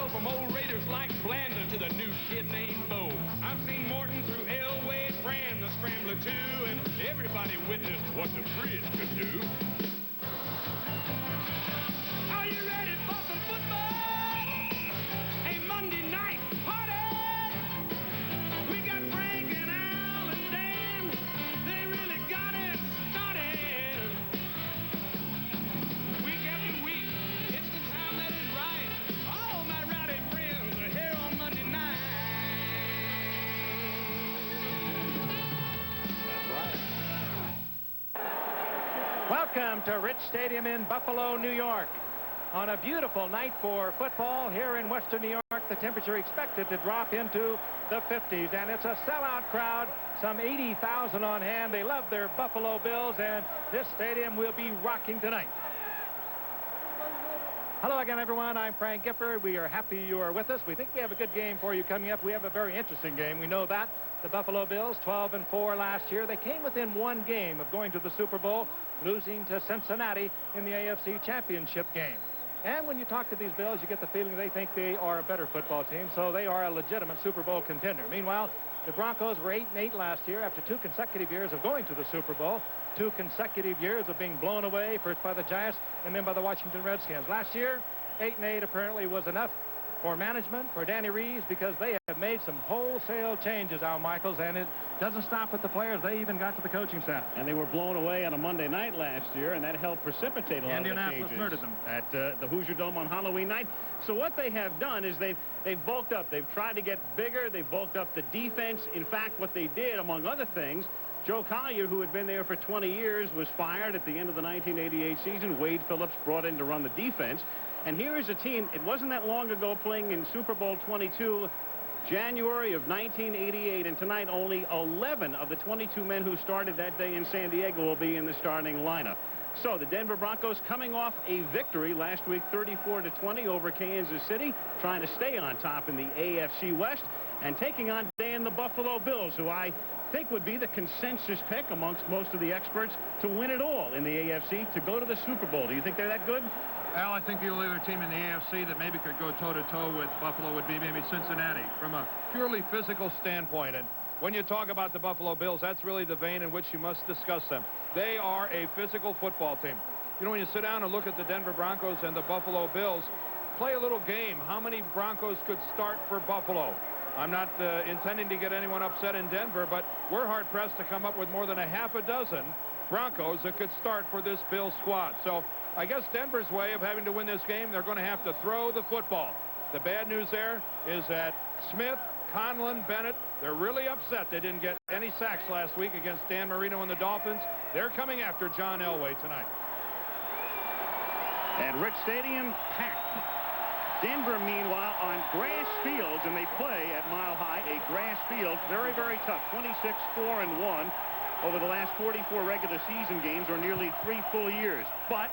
Hill, from old Raiders like Blander to the new kid named Bo. I've seen Morton through Elway, Brand, the Scrambler too, and everybody witnessed what the bridge could do. Are you ready for some football? Hey, Monday night party! We got Frank and Al and Dan. They really got it started. Week after week, it's the time that is right. All my rowdy friends are here on Monday night. Welcome to Rich Stadium in Buffalo, New York. On a beautiful night for football here in Western New York, the temperature expected to drop into the 50s, and it's a sellout crowd, some 80,000 on hand. They love their Buffalo Bills, and this stadium will be rocking tonight. Hello again, everyone. I'm Frank Gifford. We are happy you are with us. We think we have a good game for you coming up. We have a very interesting game. We know that. The Buffalo Bills, 12-4 last year. They came within one game of going to the Super Bowl, losing to Cincinnati in the AFC Championship game. And when you talk to these Bills, you get the feeling they think they are a better football team, so they are a legitimate Super Bowl contender. Meanwhile, the Broncos were 8-8 last year after 2 consecutive years of going to the Super Bowl, 2 consecutive years of being blown away, first by the Giants and then by the Washington Redskins. Last year, 8-8 apparently was enough for management, for Danny Reeves, because they have made some wholesale changes, Al Michaels, and it doesn't stop with the players. They even got to the coaching staff. And they were blown away on a Monday night last year, and that helped precipitate a lot of the Indianapolis changes murdered them at the Hoosier Dome on Halloween night. So what they have done is they've bulked up. They've tried to get bigger. They've bulked up the defense. In fact, what they did, among other things, Joe Collier, who had been there for 20 years, was fired at the end of the 1988 season. Wade Phillips brought in to run the defense. And here is a team, it wasn't that long ago, playing in Super Bowl 22, January of 1988, and tonight only 11 of the 22 men who started that day in San Diego will be in the starting lineup. So the Denver Broncos coming off a victory last week, 34-20 over Kansas City, trying to stay on top in the AFC West, and taking on the Buffalo Bills, who I think would be the consensus pick amongst most of the experts to win it all in the AFC, to go to the Super Bowl. Do you think they're that good? Al, I think the only other team in the AFC that maybe could go toe-to-toe with Buffalo would be maybe Cincinnati from a purely physical standpoint. And when you talk about the Buffalo Bills, that's really the vein in which you must discuss them. They are a physical football team. You know, when you sit down and look at the Denver Broncos and the Buffalo Bills, play a little game. How many Broncos could start for Buffalo? I'm not intending to get anyone upset in Denver, but we're hard-pressed to come up with more than a half a dozen Broncos that could start for this Bills squad. So I guess Denver's way of having to win this game, they're going to have to throw the football. The bad news there is that Smith, Conlon, Bennett, they're really upset they didn't get any sacks last week against Dan Marino and the Dolphins. They're coming after John Elway tonight. And Rich Stadium packed. Denver, meanwhile, on grass fields, and they play at Mile High, a grass field, very, very tough. 26-4-1 over the last 44 regular season games, or nearly 3 full years. But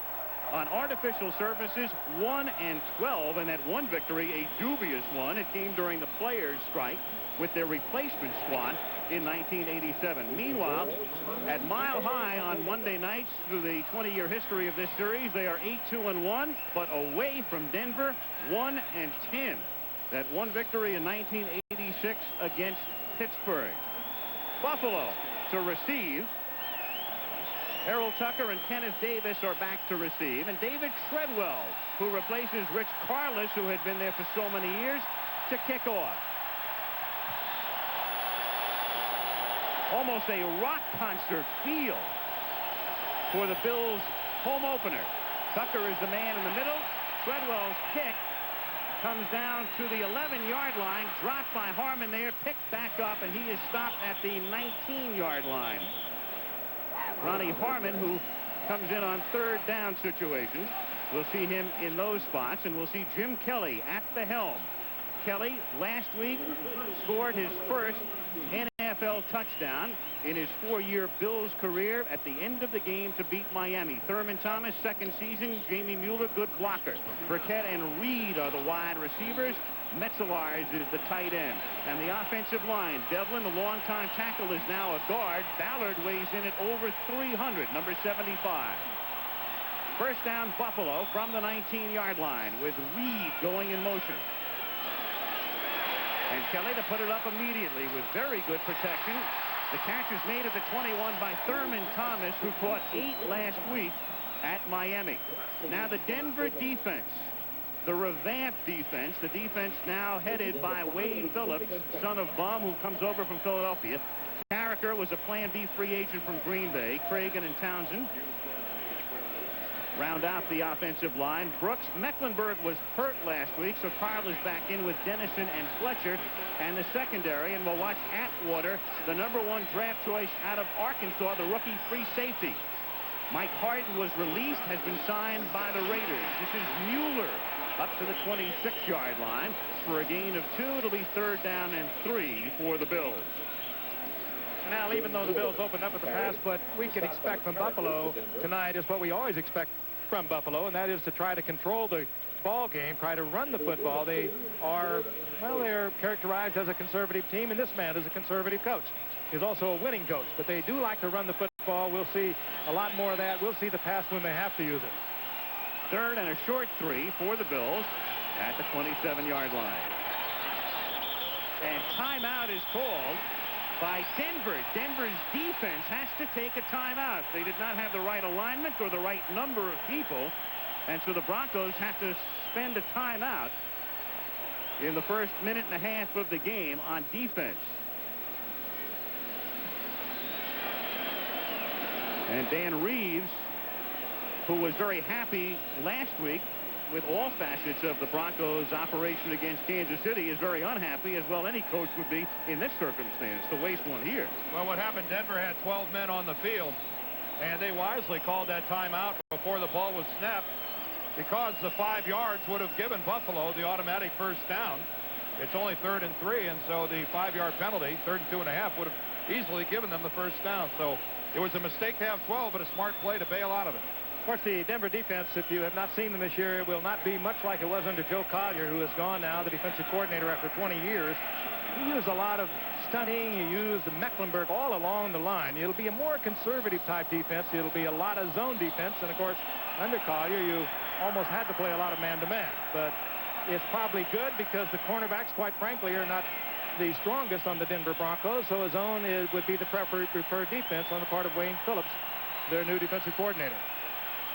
on artificial surfaces, 1-12, and that one victory, a dubious one. It came during the players' strike with their replacement squad in 1987. Meanwhile, at Mile High on Monday nights, through the 20-year history of this series, they are 8-1, but away from Denver, 1-10. That one victory in 1986 against Pittsburgh. Buffalo to receive. Harold Tucker and Kenneth Davis are back to receive, and David Treadwell, who replaces Rich Karlis, who had been there for so many years, to kick off. Almost a rock concert feel for the Bills' home opener. Tucker is the man in the middle. Treadwell's kick comes down to the 11-yard line, dropped by Harmon there, picked back up, and he is stopped at the 19-yard line. Ronnie Harmon, who comes in on third down situations. We'll see him in those spots, and we'll see Jim Kelly at the helm. Kelly last week scored his first NFL touchdown in his 4-year Bills career at the end of the game to beat Miami. Thurman Thomas, second season. Jamie Mueller, good blocker. Burkett and Reed are the wide receivers. Metzelaars is the tight end. And the offensive line, Devlin, the longtime tackle, is now a guard. Ballard weighs in at over 300, number 75. First down, Buffalo from the 19-yard line with Reed going in motion. And Kelly to put it up immediately with very good protection. The catch is made at the 21 by Thurman Thomas, who caught 8 last week at Miami. Now the Denver defense, the revamped defense, the defense now headed by Wade Phillips, son of Bum, who comes over from Philadelphia. Carricker was a Plan B free agent from Green Bay. Cragen and Townsend round out the offensive line. Brooks Mecklenburg was hurt last week, so Carl is back in with Dennison and Fletcher and the secondary. And we'll watch Atwater, the #1 draft choice out of Arkansas, the rookie free safety. Mike Harden was released, has been signed by the Raiders. This is Mueller up to the 26-yard line for a gain of 2. It'll be 3rd down and 3 for the Bills. Now, even though the Bills opened up with the pass, what we can expect from Buffalo tonight is what we always expect from Buffalo, and that is to try to control the ball game, try to run the football. They are, well, they're characterized as a conservative team, and this man is a conservative coach. He's also a winning coach, but they do like to run the football. We'll see a lot more of that. We'll see the pass when they have to use it. 3rd and a short 3 for the Bills at the 27-yard line. And timeout is called by Denver. Denver's defense has to take a timeout. They did not have the right alignment or the right number of people, and so the Broncos have to spend a timeout in the first minute and a half of the game on defense. And Dan Reeves, who was very happy last week with all facets of the Broncos' operation against Kansas City, is very unhappy, as well any coach would be in this circumstance, to waste one here. Well, what happened, Denver had 12 men on the field, and they wisely called that timeout before the ball was snapped, because the 5 yards would have given Buffalo the automatic first down. It's only 3rd and 3, and so the 5-yard penalty, 3rd and 2.5, would have easily given them the first down. So it was a mistake to have 12, but a smart play to bail out of it. Of course, the Denver defense, if you have not seen them this year, will not be much like it was under Joe Collier, who is gone now, the defensive coordinator after 20 years. He used a lot of stunting. He used Mecklenburg all along the line. It'll be a more conservative type defense. It'll be a lot of zone defense. And, of course, under Collier, you almost had to play a lot of man-to-man. But it's probably good because the cornerbacks, quite frankly, are not the strongest on the Denver Broncos. So a zone would be the preferred defense on the part of Wayne Phillips, their new defensive coordinator.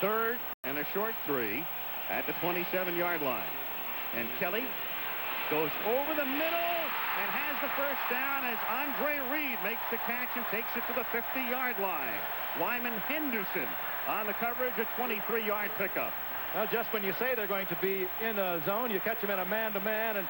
3rd and a short 3 at the 27-yard line. And Kelly goes over the middle and has the first down as Andre Reed makes the catch and takes it to the 50-yard line. Wyman Henderson on the coverage, a 23-yard pickup. Well, just when you say they're going to be in a zone, you catch them in a man-to-man, and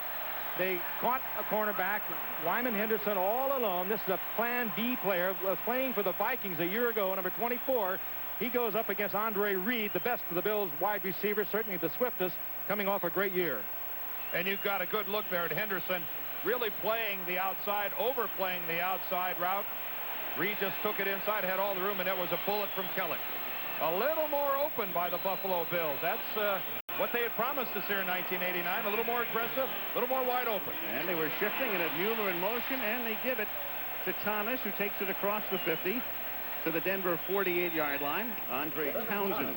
they caught a cornerback, Wyman Henderson, all alone. This is a Plan B player, was playing for the Vikings a year ago, number 24. He goes up against Andre Reed, the best of the Bills wide receivers, certainly the swiftest, coming off a great year. And you've got a good look there at Henderson, really playing the outside, overplaying the outside route. Reed just took it inside, had all the room, and it was a bullet from Kelly. A little more open by the Buffalo Bills. That's what they had promised us here in 1989. A little more aggressive, a little more wide open. And they were shifting and had Mueller in motion, and they give it to Thomas, who takes it across the 50. To the Denver 48-yard line. Andre Townsend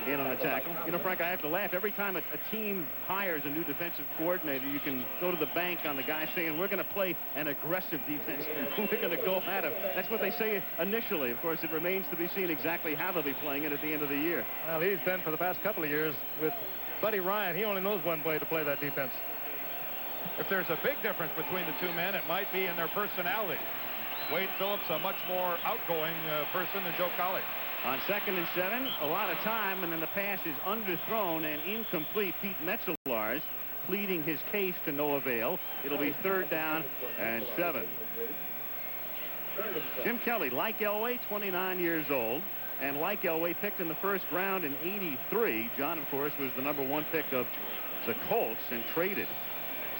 in on the tackle. You know, Frank, I have to laugh. Every time a team hires a new defensive coordinator, you can go to the bank on the guy saying, we're going to play an aggressive defense. We're going to go at him. That's what they say initially. Of course, it remains to be seen exactly how they'll be playing it at the end of the year. Well, he's been for the past couple of years with Buddy Ryan. He only knows one way to play that defense. If there's a big difference between the two men, it might be in their personality. Wade Phillips, a much more outgoing person than Joe Collier. On 2nd and 7, a lot of time, and then the pass is underthrown and incomplete. Pete Metzelaars pleading his case to no avail. It'll be 3rd down and 7. Jim Kelly, like Elway, 29 years old, and like Elway, picked in the 1st round in '83. John, of course, was the #1 pick of the Colts and traded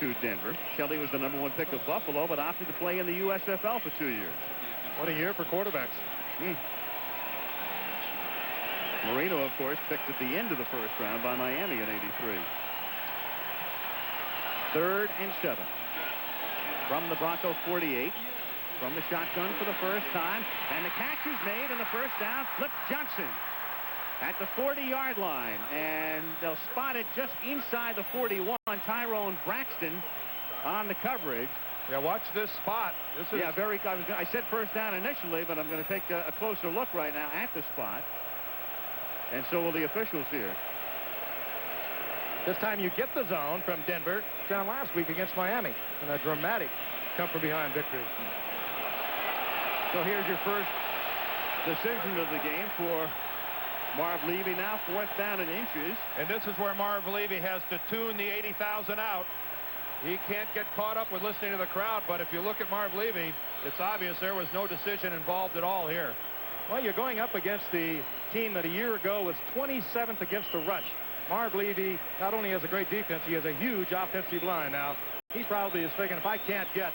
to Denver. Kelly was the #1 pick of Buffalo, but opted to play in the USFL for 2 years. What a year for quarterbacks. Marino, of course, picked at the end of the 1st round by Miami in '83. 3rd and 7 from the Bronco 48. From the shotgun for the first time, and the catch is made, and the first down. Flip Johnson at the 40-yard line, and they'll spot it just inside the 41. Tyrone Braxton on the coverage. Yeah, watch this spot. This is I said first down initially, but I'm going to take a closer look right now at the spot. And so will the officials here. This time you get the zone from Denver down last week against Miami in a dramatic come-from-behind victory. So here's your first decision of the game for Marv Levy now, 4th down and inches. And this is where Marv Levy has to tune the 80,000 out. He can't get caught up with listening to the crowd, but if you look at Marv Levy, it's obvious there was no decision involved at all here. Well, you're going up against the team that a year ago was 27th against the rush. Marv Levy not only has a great defense, he has a huge offensive line. Now, he probably is thinking, if I can't get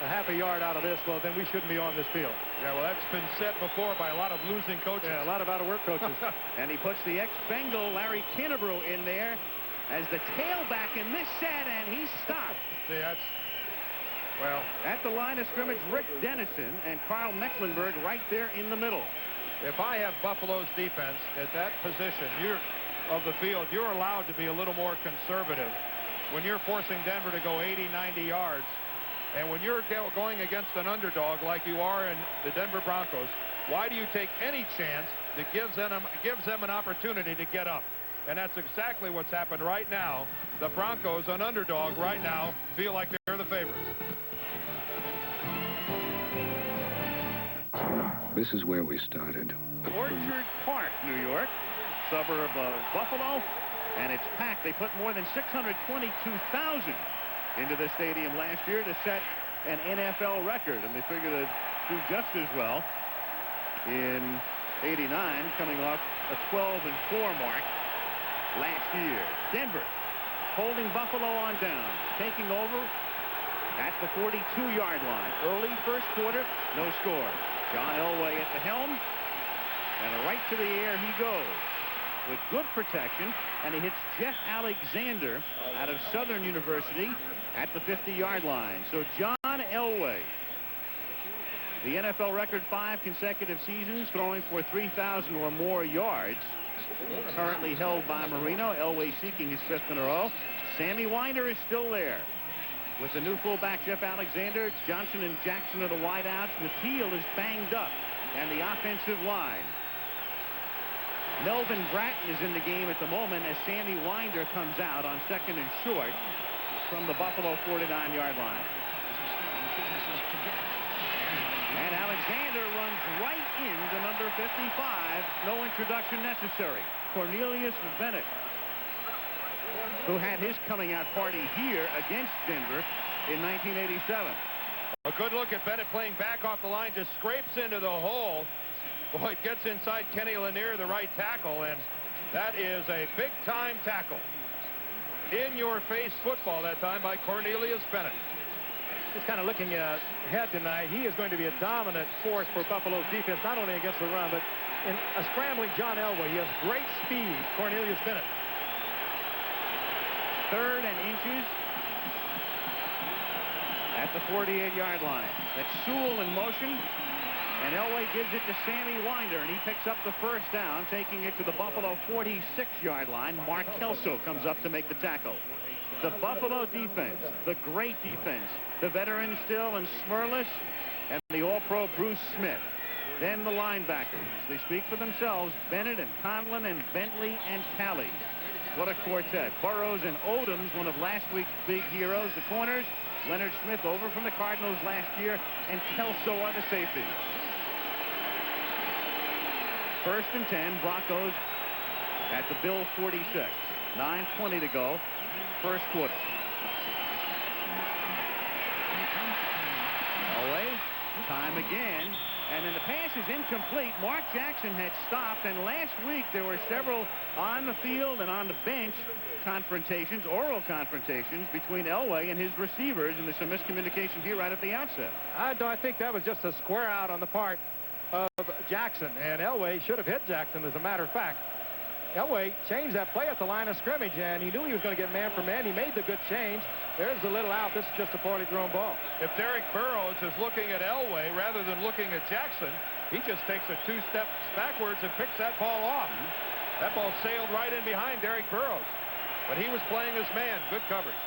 a half a yard out of this, well, then we shouldn't be on this field. Yeah, well, that's been said before by a lot of losing coaches. Yeah, a lot of out-of-work coaches. And he puts the ex-Bengal Larry Kinnebrew in there as the tailback in this set, and he's stopped. See, that's, well, at the line of scrimmage, Rick Dennison and Carl Mecklenburg right there in the middle. If I have Buffalo's defense at that position of the field, you're allowed to be a little more conservative when you're forcing Denver to go 80, 90 yards. And when you're going against an underdog like you are in the Denver Broncos, why do you take any chance that gives them an opportunity to get up? And that's exactly what's happened right now. The Broncos, an underdog right now, feel like they're the favorites. This is where we started. Orchard Park, New York, suburb of Buffalo, and it's packed. They put more than 622,000 into the stadium last year to set an NFL record, and they figure to do just as well in '89, coming off a 12-4 mark last year. Denver holding Buffalo on down, taking over at the 42-yard line. Early first quarter, no score. John Elway at the helm, and right to the air he goes with good protection, and he hits Jeff Alexander out of Southern University at the 50-yard line. So John Elway, the NFL record 5 consecutive seasons throwing for 3,000 or more yards, currently held by Marino. Elway seeking his 5th in a row. Sammy Winder is still there with the new fullback Jeff Alexander. Johnson and Jackson are the wideouts. Mathiel is banged up, and the offensive line. Melvin Bratton is in the game at the moment as Sammy Winder comes out on 2nd and short from the Buffalo 49-yard line. And Alexander runs right into number 55. No introduction necessary. Cornelius Bennett, who had his coming out party here against Denver in 1987. A good look at Bennett playing back off the line, just scrapes into the hole. Boy, it gets inside Kenny Lanier, the right tackle, and that is a big-time tackle. In-your-face football that time by Cornelius Bennett. Just kind of looking ahead tonight, he is going to be a dominant force for Buffalo's defense, not only against the run, but in a scrambling John Elway. He has great speed, Cornelius Bennett. 3rd and inches at the 48-yard line. That's Sewell in motion, and Elway gives it to Sammy Winder, and he picks up the first down, taking it to the Buffalo 46-yard line. Mark Kelso comes up to make the tackle. The Buffalo defense, the great defense, the veteran Still and Smurless, and the All-Pro Bruce Smith. Then the linebackers. They speak for themselves. Bennett and Conlon and Bentley and Talley. What a quartet. Burrows and Odoms, one of last week's big heroes. The corners, Leonard Smith over from the Cardinals last year, and Kelso are the safeties. 1st and 10, Broncos at the Bill 46. 9:20 to go, first quarter. Elway, time again, and then the pass is incomplete. Mark Jackson had stopped, and last week there were several on the field and on the bench confrontations, oral confrontations between Elway and his receivers, and there's some miscommunication here right at the outset. I think that was just a square out on the part of Jackson, and Elway should have hit Jackson, as a matter of fact. Elway changed that play at the line of scrimmage, and he knew he was going to get man for man. He made the good change. There's a little out. This is just a poorly thrown ball. If Derek Burrows is looking at Elway rather than looking at Jackson, he just takes a 2 steps backwards and picks that ball off. That ball sailed right in behind Derek Burrows. But he was playing his man. Good coverage.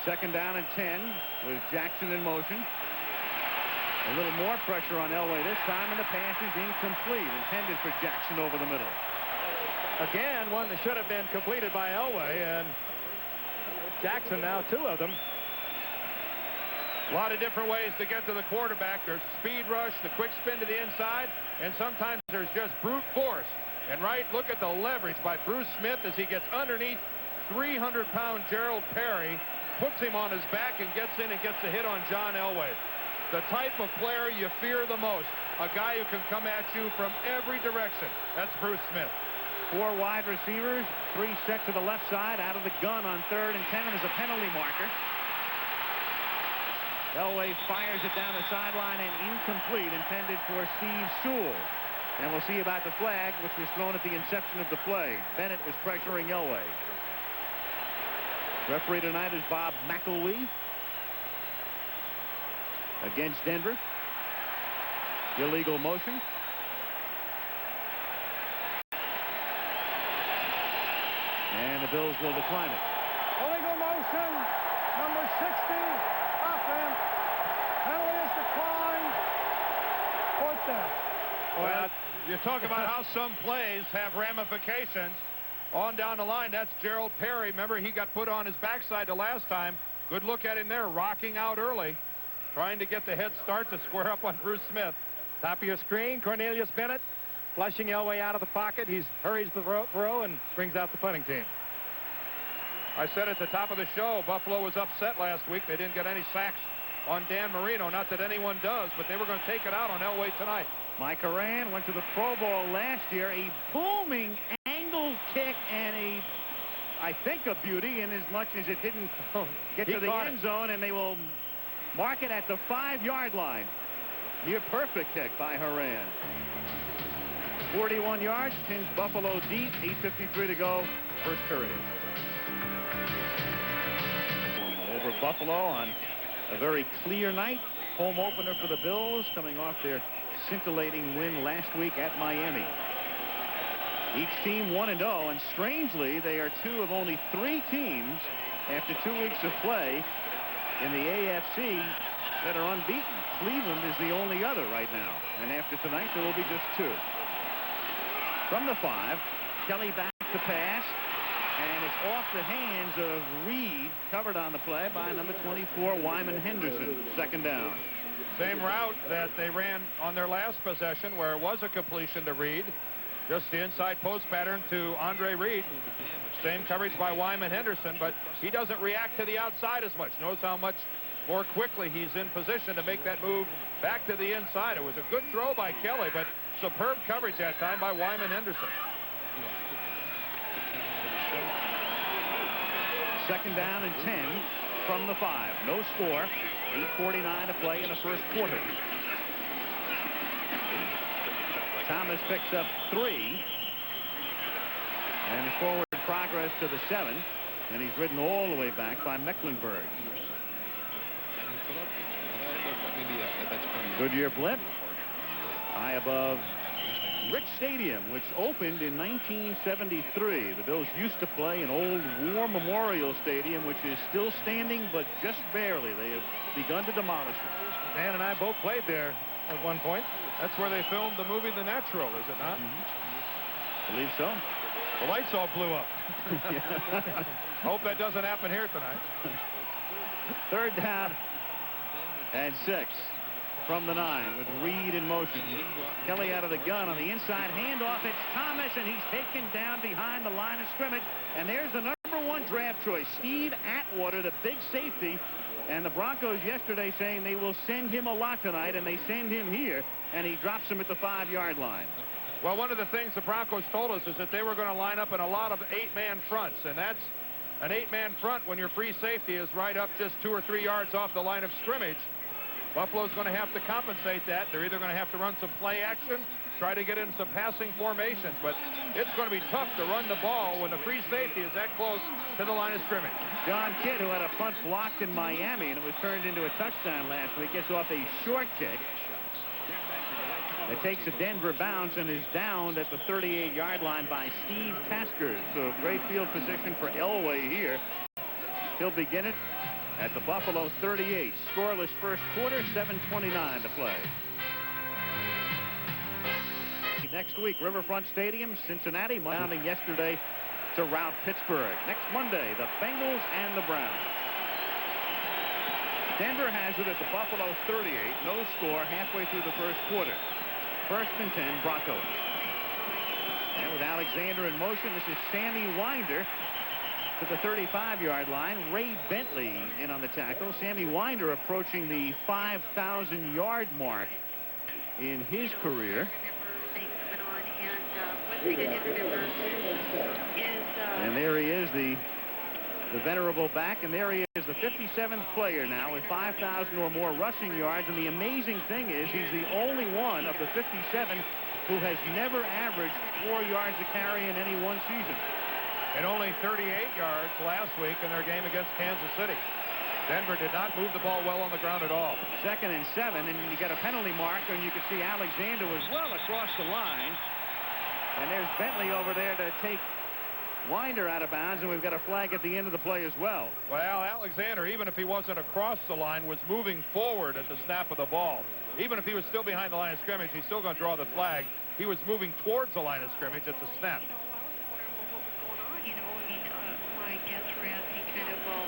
Second down and 10 with Jackson in motion. A little more pressure on Elway this time, and the pass is incomplete, intended for Jackson over the middle. Again, one that should have been completed by Elway, and Jackson now 2 of them. A lot of different ways to get to the quarterback. There's speed rush, the quick spin to the inside, and sometimes there's just brute force. And look at the leverage by Bruce Smith as he gets underneath 300-pound Gerald Perry, puts him on his back and gets in and gets a hit on John Elway. The type of player you fear the most, a guy who can come at you from every direction. That's Bruce Smith. 4 wide receivers, 3 set to the left side, out of the gun on 3rd and 10, and is a penalty marker. Elway fires it down the sideline and incomplete, intended for Steve Sewell. And we'll see about the flag, which was thrown at the inception of the play. Bennett was pressuring Elway. Referee tonight is Bob McElwee. Against Denver. Illegal motion. And the Bills will decline it. Illegal motion, number 60, offense. Penalty is declined. 4th down. Well, you talk about how some plays have ramifications on down the line. That's Gerald Perry. Remember, he got put on his backside the last time. Good look at him there, rocking out early, trying to get the head start to square up on Bruce Smith. Top of your screen, Cornelius Bennett flushing Elway out of the pocket. He hurries the throw and brings out the punting team. I said at the top of the show, Buffalo was upset last week. They didn't get any sacks on Dan Marino. Not that anyone does, but they were going to take it out on Elway tonight. Mike Horan went to the Pro Bowl last year. A booming angle kick and I think a beauty, in as much as it didn't get to the end zone, and they will mark it at the 5-yard line. Near perfect kick by Horan. 41 yards, pins Buffalo deep. 8:53 to go, first period. Over Buffalo on a very clear night. Home opener for the Bills, coming off their scintillating win last week at Miami. Each team 1-0, and strangely, they are 2 of only 3 teams after 2 weeks of play in the AFC that are unbeaten. Cleveland is the only other right now, and after tonight, there will be just 2. From the 5, Kelly back to pass, and it's off the hands of Reed, covered on the play by number 24, Wyman Henderson. Second down. Same route that they ran on their last possession, where it was a completion to Reed. Just the inside post pattern to Andre Reed. Same coverage by Wyman Henderson, but he doesn't react to the outside as much. Knows how much more quickly he's in position to make that move back to the inside. It was a good throw by Kelly, but superb coverage that time by Wyman Henderson. Second down and 10 from the 5. No score. 8:49 to play in the first quarter. Thomas picks up 3. And his forward progress to the 7. And he's ridden all the way back by Mecklenburg. Goodyear Blimp. High above Rich Stadium, which opened in 1973. The Bills used to play in old War Memorial Stadium, which is still standing, but just barely. They have begun to demolish it. Dan and I both played there at one point. That's where they filmed the movie The Natural, is it not? Believe so. The lights all blew up. Hope that doesn't happen here tonight. Third down and 6 from the 9 with Reed in motion. Kelly out of the gun on the inside handoff. It's Thomas, and he's taken down behind the line of scrimmage. And there's the number 1 draft choice, Steve Atwater, the big safety. And the Broncos yesterday saying they will send him a lot tonight, and they send him here, and he drops him at the 5-yard line. Well, one of the things the Broncos told us is that they were going to line up in a lot of 8-man fronts, and that's an 8-man front when your free safety is right up just 2 or 3 yards off the line of scrimmage. Buffalo's going to have to compensate that. They're either going to have to run some play action, try to get in some passing formations, but it's going to be tough to run the ball when the free safety is that close to the line of scrimmage. John Kidd, who had a punt blocked in Miami and it was turned into a touchdown last week, gets off a short kick. It takes a Denver bounce and is downed at the 38-yard line by Steve Tasker. So great field position for Elway here. He'll begin it at the Buffalo 38. Scoreless first quarter, 7:29 to play. Next week, Riverfront Stadium, Cincinnati, mounting yesterday to rout Pittsburgh. Next Monday, the Bengals and the Browns. Denver has it at the Buffalo 38. No score halfway through the first quarter. First and 10, Broncos. And with Alexander in motion, this is Sammy Winder to the 35-yard line. Ray Bentley in on the tackle. Sammy Winder approaching the 5,000-yard mark in his career. And there he is, the venerable back, and there he is, the 57th player now with 5,000 or more rushing yards. And the amazing thing is he's the only one of the 57 who has never averaged 4 yards a carry in any one season. And only 38 yards last week in their game against Kansas City. Denver did not move the ball well on the ground at all. 2nd and 7, and you got a penalty mark, and you can see Alexander was well across the line. And there's Bentley over there to take Winder out of bounds, and we've got a flag at the end of the play as well. Well, Alexander, even if he wasn't across the line, was moving forward at the snap of the ball. Even if he was still behind the line of scrimmage, he's still going to draw the flag. He was moving towards the line of scrimmage at the snap. My guess were asking kind of, well,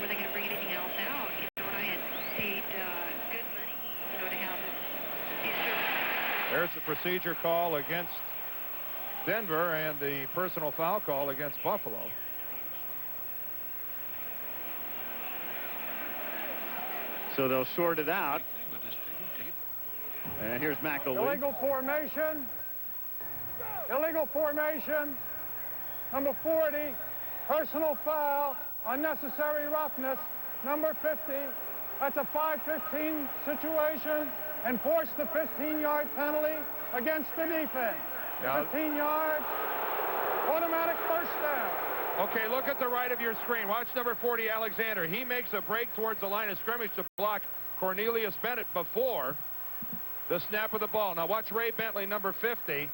were they going to bring anything else out? And I had paid good money, to have these services. There's the procedure call against Denver and the personal foul call against Buffalo. So they'll sort it out. And here's McElwee. Illegal formation. Illegal formation. Number 40. Personal foul. Unnecessary roughness. Number 50. That's a 5-15 situation. Enforce the 15-yard penalty against the defense. 15 yards. Automatic first down. Okay, look at the right of your screen. Watch number 40, Alexander. He makes a break towards the line of scrimmage to block Cornelius Bennett before the snap of the ball. Now watch Ray Bentley, number 50.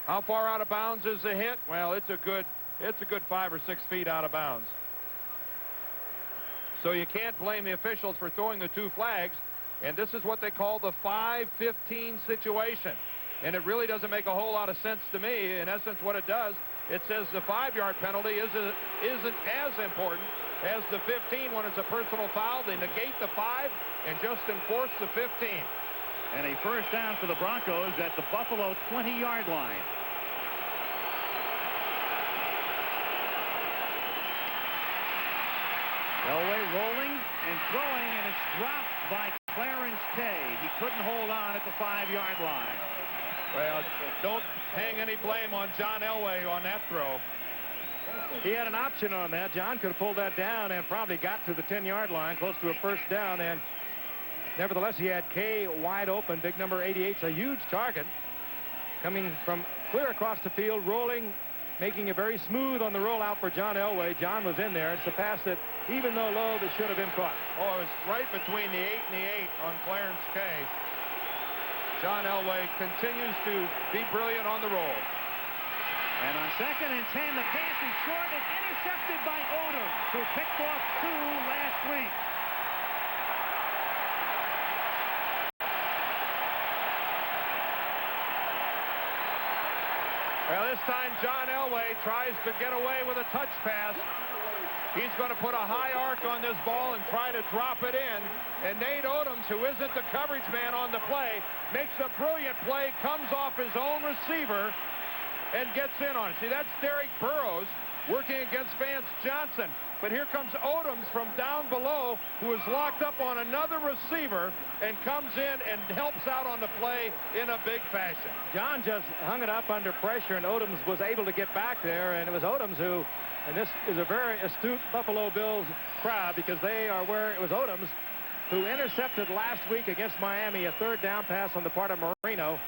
How far out of bounds is the hit? Well, it's a good 5 or 6 feet out of bounds. So you can't blame the officials for throwing the 2 flags, and this is what they call the 5-15 situation. And it really doesn't make a whole lot of sense to me. In essence, what it does, it says the 5-yard penalty isn't as important as the 15 when it's a personal foul. They negate the 5 and just enforce the 15. And a first down for the Broncos at the Buffalo 20-yard line. Elway rolling and throwing, and it's dropped by Clarence Kay. He couldn't hold on at the 5-yard line. Well, don't hang any blame on John Elway on that throw. He had an option on that. John could have pulled that down and probably got to the 10-yard line, close to a first down. And nevertheless, he had Kay wide open. Big number 88's a huge target. Coming from clear across the field, rolling, making it very smooth on the rollout for John Elway. John was in there. It's a pass that, even though low, that should have been caught. Oh, it was right between the 8 and the 8 on Clarence Kay. John Elway continues to be brilliant on the roll. And on 2nd and 10, the pass is short and intercepted by Odom, who picked off 2 last week. Well, this time John Elway tries to get away with a touch pass. He's going to put a high arc on this ball and try to drop it in. And Nate Odoms, who isn't the coverage man on the play, makes a brilliant play, comes off his own receiver, and gets in on it. See, that's Derek Burrows working against Vance Johnson. But here comes Odoms from down below, who is locked up on another receiver and comes in and helps out on the play in a big fashion. John just hung it up under pressure, and Odoms was able to get back there. And it was Odoms who, and this is a very astute Buffalo Bills crowd, because they are where it was Odoms who intercepted last week against Miami a 3rd down pass on the part of Marino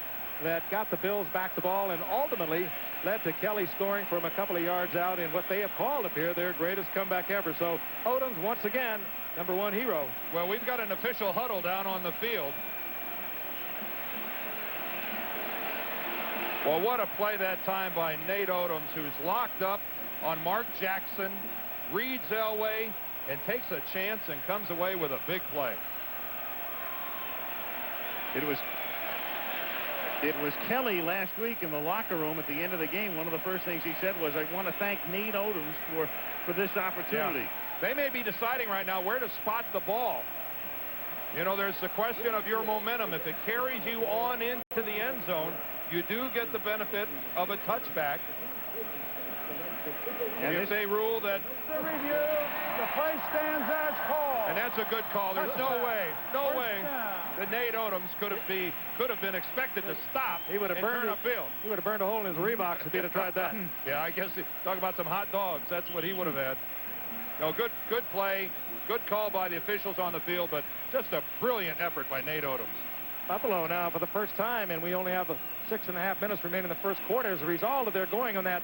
that got the Bills back the ball and ultimately led to Kelly scoring from a couple of yards out in what they have called up here their greatest comeback ever. So Odoms, once again, number 1 hero. Well, we've got an official huddle down on the field. Well, what a play that time by Nate Odoms, who's locked up on Mark Jackson, reads Elway, and takes a chance and comes away with a big play. It was Kelly last week in the locker room at the end of the game. One of the first things he said was, I want to thank Nate Odoms for this opportunity. Yeah. They may be deciding right now where to spot the ball. You know, there's the question of your momentum. If it carries you on into the end zone, you do get the benefit of a touchback. And if they rule that... The review, the play stands as called. And that's a good call. There's no way that Nate Odoms could have been expected to stop. He would have burned upfield. He would have burned a hole in his Reeboks if he'd have tried that. Yeah, I guess talk about some hot dogs. That's what he would have had. No, good play, good call by the officials on the field, but just a brilliant effort by Nate Odoms. Buffalo now for the first time, and we only have 6.5 minutes remaining in the first quarter. As a result of their going on that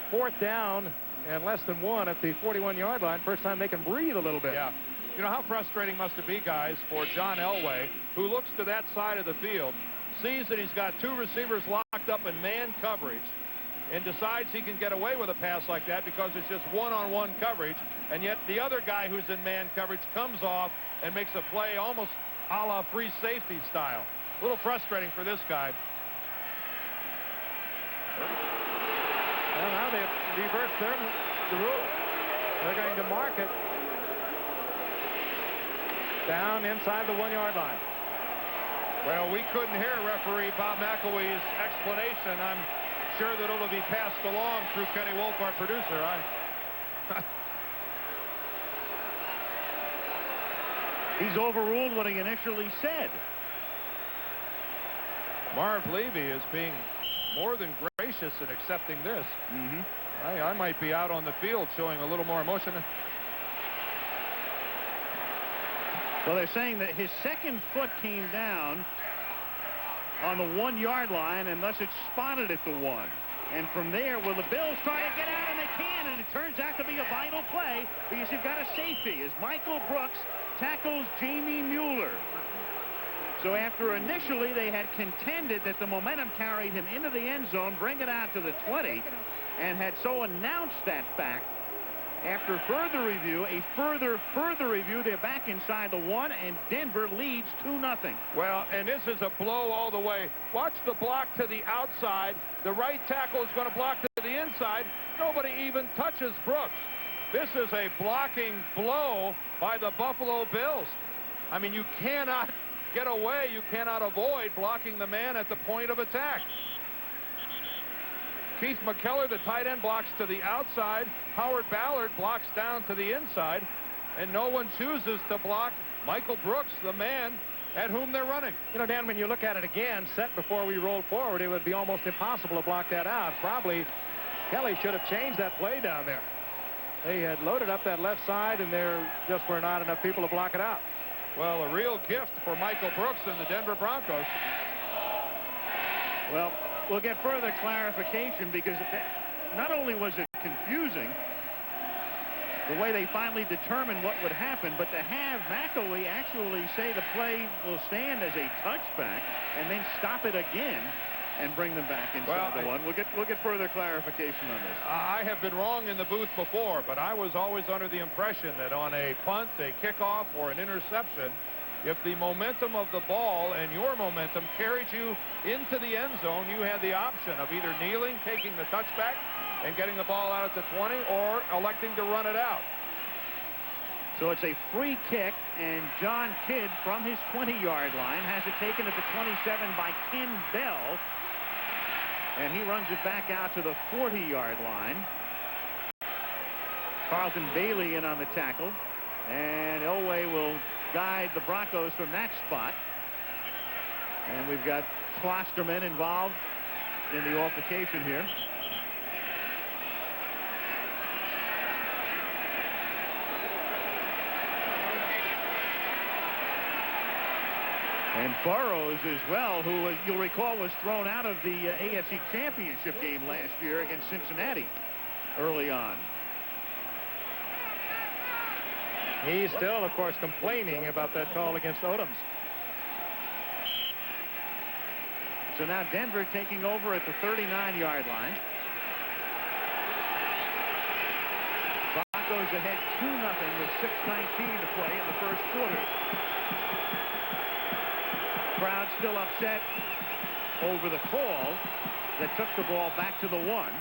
4th down and less than 1 at the 41-yard line, first time they can breathe a little bit. Yeah. You know how frustrating must it be, guys, for John Elway, who looks to that side of the field, sees that he's got 2 receivers locked up in man coverage, and decides he can get away with a pass like that because it's just one-on-one coverage, and yet the other guy who's in man coverage comes off and makes a play almost a la free safety style. A little frustrating for this guy. Well, now they reverse the rule. They're going to mark it down inside the 1-yard line. Well, we couldn't hear referee Bob McElwee's explanation. I'm sure that it'll be passed along through Kenny Wolf, our producer. He's overruled what he initially said. Marv Levy is being more than gracious in accepting this. I might be out on the field showing a little more emotion. Well, they're saying that his second foot came down on the 1-yard line, and thus it's spotted at the 1. And from there, will the Bills try to get out? And they can, and it turns out to be a vital play because you've got a safety as Michael Brooks tackles Jamie Mueller. So after initially they had contended that the momentum carried him into the end zone, bring it out to the 20, and had so announced that fact, after further review, further review, they're back inside the 1, and Denver leads 2-0. Well, and this is a blow all the way. Watch the block to the outside. The right tackle is going to block to the inside. Nobody even touches Brooks. This is a blocking blow by the Buffalo Bills. I mean, you cannot get away. You cannot avoid blocking the man at the point of attack. Keith McKellar, the tight end, blocks to the outside. Howard Ballard blocks down to the inside. And no one chooses to block Michael Brooks, the man at whom they're running. You know, Dan, when you look at it again, set before we rolled forward, it would be almost impossible to block that out. Probably Kelly should have changed that play down there. They had loaded up that left side, and there just were not enough people to block it out. Well, a real gift for Michael Brooks and the Denver Broncos. Well, we'll get further clarification because not only was it confusing, the way they finally determined what would happen, but to have McElwee actually say the play will stand as a touchback and then stop it again and bring them back inside the 1. We'll get further clarification on this. I have been wrong in the booth before, but I was always under the impression that on a punt, a kickoff, or an interception, if the momentum of the ball and your momentum carried you into the end zone, you had the option of either kneeling, taking the touchback, and getting the ball out at the 20, or electing to run it out. So it's a free kick, and John Kidd from his 20-yard line has it taken at the 27 by Ken Bell, and he runs it back out to the 40-yard line. Carlton Bailey in on the tackle, and Elway will guide the Broncos from that spot. And we've got Klosterman involved in the altercation here. And Burrows as well, who you'll recall was thrown out of the AFC Championship game last year against Cincinnati early on. He's still, of course, complaining about that call against Odoms. So now Denver taking over at the 39-yard line. Broncos ahead 2-0 with 6:19 to play in the first quarter. Crowd still upset over the call that took the ball back to the 1.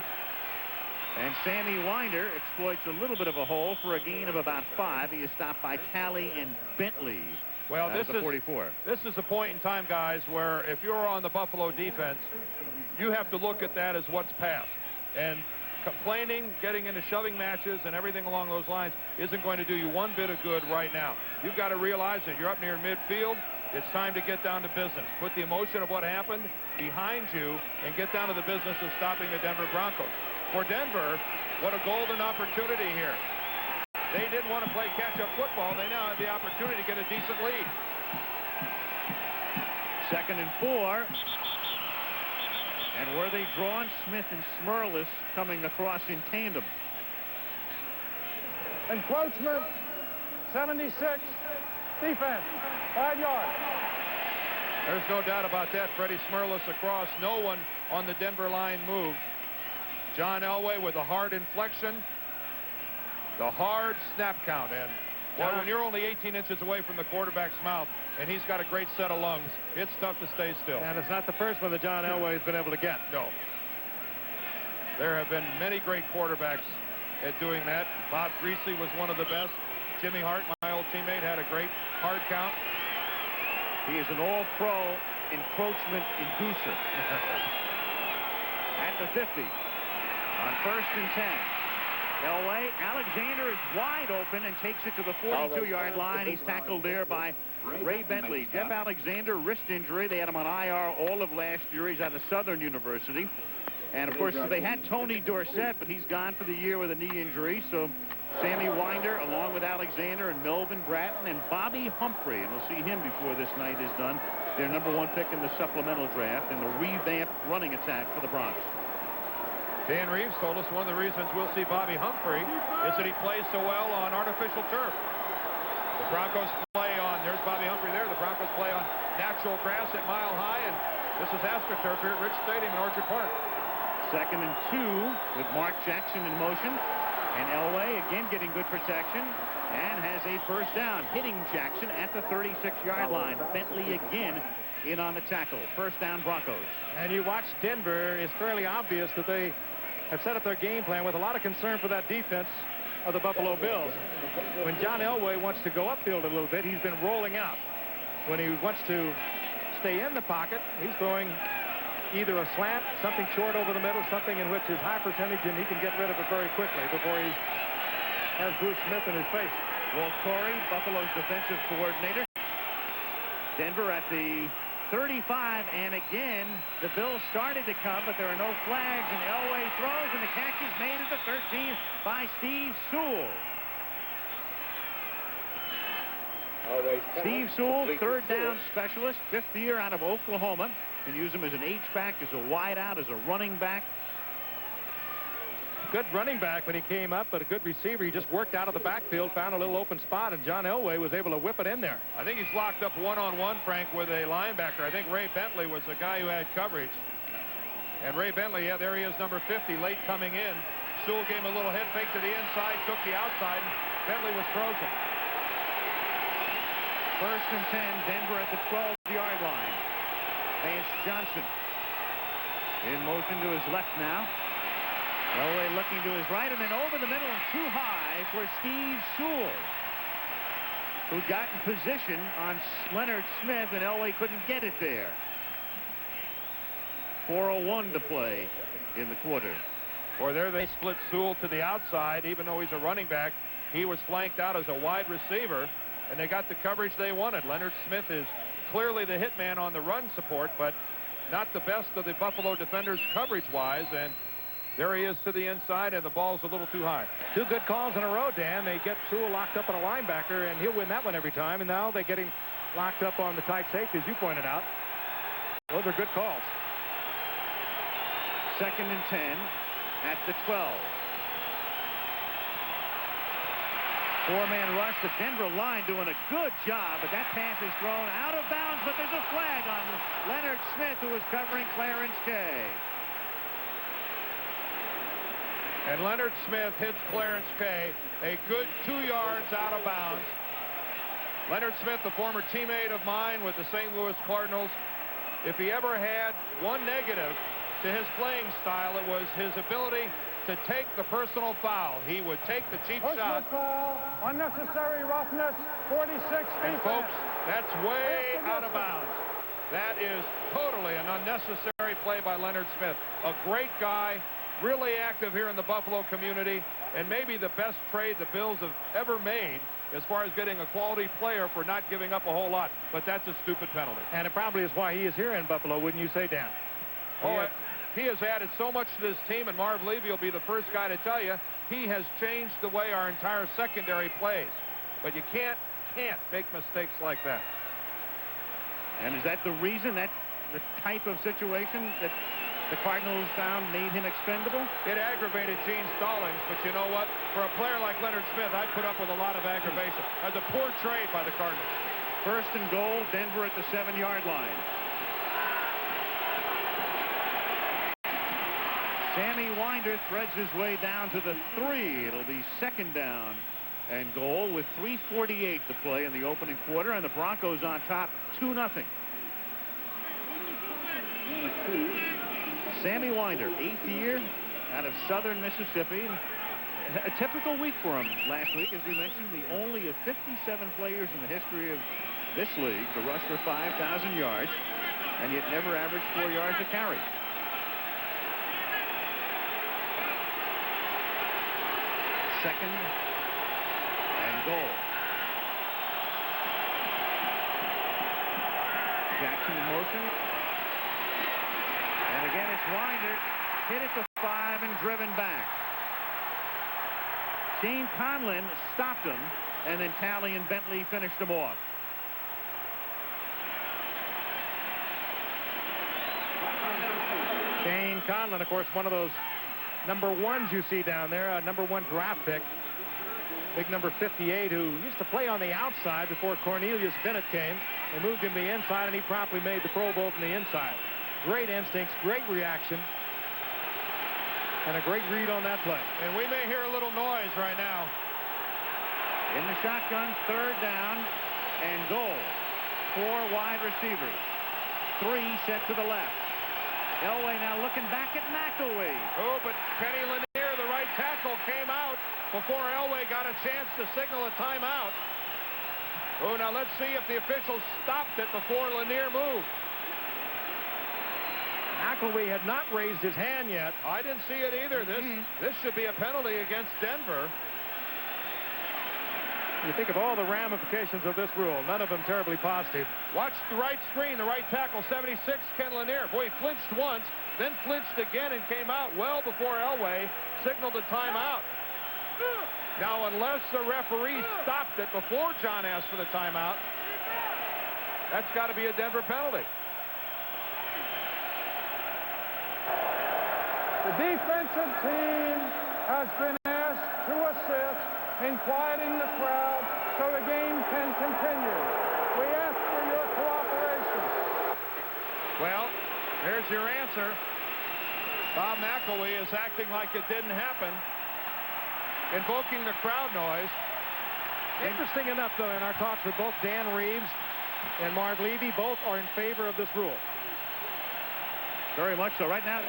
And Sammy Winder exploits a little bit of a hole for a gain of about 5. He is stopped by Talley and Bentley. Well, this is 44. This is a point in time, guys, where if you're on the Buffalo defense, you have to look at that as what's passed. And complaining, getting into shoving matches, and everything along those lines isn't going to do you one bit of good right now. You've got to realize that you're up near midfield. It's time to get down to business. Put the emotion of what happened behind you and get down to the business of stopping the Denver Broncos. For Denver, what a golden opportunity here. They didn't want to play catch-up football. They now have the opportunity to get a decent lead. 2nd and 4. And were they drawn? Smith and Smerlis coming across in tandem. Encroachment, 76. Defense, 5 yards. There's no doubt about that. Freddie Smerlis across. No one on the Denver line moved. John Elway with a hard inflection. The hard snap count. And well, when you're only 18 inches away from the quarterback's mouth and he's got a great set of lungs, it's tough to stay still. And it's not the first one that John Elway's been able to get. No. There have been many great quarterbacks at doing that. Bob Greasy was one of the best. Jimmy Hart, my old teammate, had a great hard count. He is an all-pro encroachment inducer. At the 50. On 1st and 10. Elway, Alexander is wide open and takes it to the 42-yard line. He's tackled there by Ray Bentley. Jeff Alexander, wrist injury. They had him on IR all of last year. He's out of Southern University. And, of course, they had Tony Dorsett, but he's gone for the year with a knee injury. So Sammy Winder, along with Alexander and Melvin Bratton and Bobby Humphrey. And we'll see him before this night is done. Their #1 pick in the supplemental draft and the revamped running attack for the Broncos. Dan Reeves told us one of the reasons we'll see Bobby Humphrey is that he plays so well on artificial turf. The Broncos play on, there's Bobby Humphrey there, the Broncos play on natural grass at Mile High, and this is AstroTurf here at Rich Stadium in Orchard Park. 2nd and 2 with Mark Jackson in motion. And Elway again getting good protection and has a first down, hitting Jackson at the 36-yard line. Bentley again in on the tackle. First down, Broncos. And you watch Denver, it's fairly obvious that they have set up their game plan with a lot of concern for that defense of the Buffalo Bills. When John Elway wants to go upfield a little bit, he's been rolling out. When he wants to stay in the pocket, he's throwing either a slant, something short over the middle, something in which is high percentage, and he can get rid of it very quickly before he has Bruce Smith in his face. Walt Corey, Buffalo's defensive coordinator. Denver at the 35, and again, the Bills started to come, but there are no flags, and Elway throws, and the catch is made at the 13 by Steve Sewell. Steve Sewell, third down specialist, 5th year out of Oklahoma. Can use him as an H-back, as a wideout, as a running back. Good running back when he came up, but a good receiver. He just worked out of the backfield, found a little open spot, and John Elway was able to whip it in there. I think he's locked up one-on-one, Frank, with a linebacker. I think Ray Bentley was the guy who had coverage. And Ray Bentley, yeah, there he is, number 50, late coming in. Sewell gave him a little head fake to the inside, took the outside, and Bentley was frozen. 1st and 10, Denver at the 12-yard line. Vance Johnson in motion to his left now. Elway looking to his right, and then over the middle and too high for Steve Sewell, who got in position on Leonard Smith, and Elway couldn't get it there. 4:01 to play in the quarter. Or there they split Sewell to the outside, even though he's a running back. He was flanked out as a wide receiver, and they got the coverage they wanted. Leonard Smith is clearly the hit man on the run support, but not the best of the Buffalo defenders coverage-wise, and there he is to the inside, and the ball's a little too high. 2 good calls in a row, Dan. They get Sewell locked up on a linebacker, and he'll win that one every time, and now they get him locked up on the tight safety, as you pointed out. Those are good calls. 2nd and 10 at the 12. 4-man rush. The Denver line doing a good job, but that pass is thrown out of bounds, but there's a flag on Leonard Smith, who is covering Clarence Kay. And Leonard Smith hits Clarence Kay a good 2 yards out of bounds. Leonard Smith, the former teammate of mine with the St. Louis Cardinals, if he ever had one negative to his playing style, it was his ability to take the personal foul. He would take the cheap shot. Foul, unnecessary roughness, 46 And defense. folks, that's way out of bounds. That is totally an unnecessary play by Leonard Smith. A great guy, really active here in the Buffalo community, and maybe the best trade the Bills have ever made as far as getting a quality player for not giving up a whole lot. But that's a stupid penalty. And it probably is why he is here in Buffalo, wouldn't you say, Dan? Oh, he has added so much to this team, and Marv Levy will be the first guy to tell you he has changed the way our entire secondary plays. But you can't make mistakes like that. And is that the reason, that the type of situation that the Cardinals found made him expendable? It aggravated Gene Stallings, but you know what? For a player like Leonard Smith, I put up with a lot of aggravation. That's a poor trade by the Cardinals. First and goal, Denver at the 7-yard line. Sammy Winder threads his way down to the 3. It'll be second down and goal with 3:48 to play in the opening quarter, and the Broncos on top 2-0. Sammy Winder, 8th year out of southern Mississippi. A typical week for him last week, as we mentioned, the only of 57 players in the history of this league to rush for 5,000 yards, and yet never averaged 4 yards a carry. Second and goal. Jackson in motion. And again, it's Winder, hit at the 5 and driven back. Shane Conlon stopped him, and then Talley and Bentley finished him off. Shane Conlon, of course, one of those number ones you see down there, a number 1 draft pick. Big number 58, who used to play on the outside before Cornelius Bennett came. They moved him to the inside, and he promptly made the Pro Bowl from the inside. Great instincts, great reaction, and a great read on that play. And we may hear a little noise right now. In the shotgun, third down and goal. 4 wide receivers. 3 set to the left. Elway now looking back at McElwee. Oh, but Kenny Lanier, the right tackle, came out before Elway got a chance to signal a timeout. Oh, now let's see if the officials stopped it before Lanier moved. McElwee had not raised his hand yet. I didn't see it either. This should be a penalty against Denver. You think of all the ramifications of this rule, none of them terribly positive. Watch the right screen, the right tackle, 76, Ken Lanier. Boy, he flinched once, then flinched again and came out well before Elway signaled a timeout. Now, unless the referee stopped it before John asked for the timeout, that's got to be a Denver penalty. The defensive team has been asked to assist in quieting the crowd so the game can continue. We ask for your cooperation. Well, there's your answer. Bob McElwee is acting like it didn't happen, invoking the crowd noise. Interesting enough, though, in our talks with both Dan Reeves and Marv Levy, both are in favor of this rule. Very much so. Right now,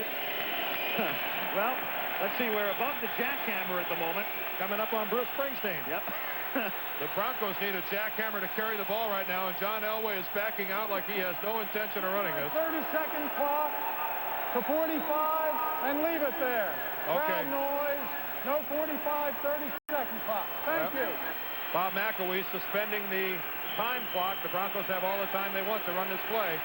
well, let's see, we're above the jackhammer at the moment. Coming up on Bruce Springsteen. Yep. The Broncos need a jackhammer to carry the ball right now, and John Elway is backing out like he has no intention of running this. 30-second clock to 45 and leave it there. Okay. Crowd noise, no 45, 30-second clock. Thank you. Bob McElwee suspending the time clock. The Broncos have all the time they want to run this play.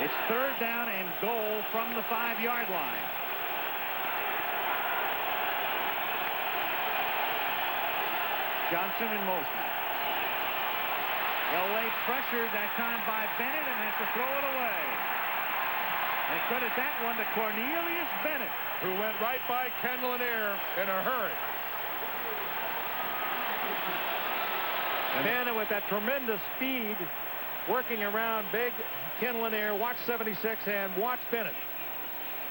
It's third down and goal from the 5-yard line. Johnson in motion. Elway pressured that time by Bennett and has to throw it away. And credit that one to Cornelius Bennett, who went right by Ken Lanier in a hurry. Bennett with that tremendous speed working around big Ken Lanier. Watch 76 and watch Bennett.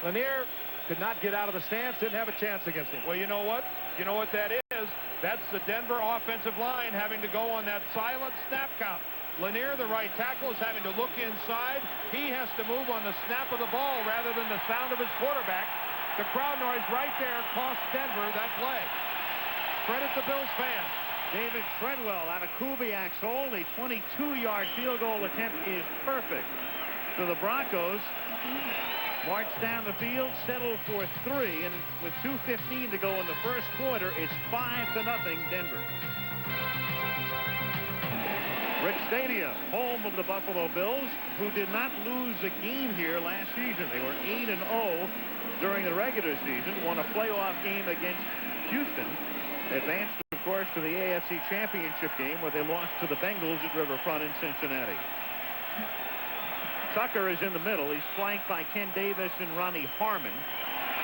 Lanier could not get out of the stance, didn't have a chance against him. Well, you know what? You know what that is? That's the Denver offensive line having to go on that silent snap count. Lanier, the right tackle, is having to look inside. He has to move on the snap of the ball rather than the sound of his quarterback. The crowd noise right there cost Denver that play. Credit the Bills fans. David Treadwell out of Kubiak's hole. A 22-yard field goal attempt is perfect. So the Broncos march down the field, settle for 3, and with 2:15 to go in the first quarter, it's 5-0 Denver. Brick Stadium, home of the Buffalo Bills, who did not lose a game here last season. They were 8-0 during the regular season, won a playoff game against Houston, advanced, of course, to the AFC Championship game where they lost to the Bengals at Riverfront in Cincinnati. Tucker is in the middle. He's flanked by Ken Davis and Ronnie Harmon.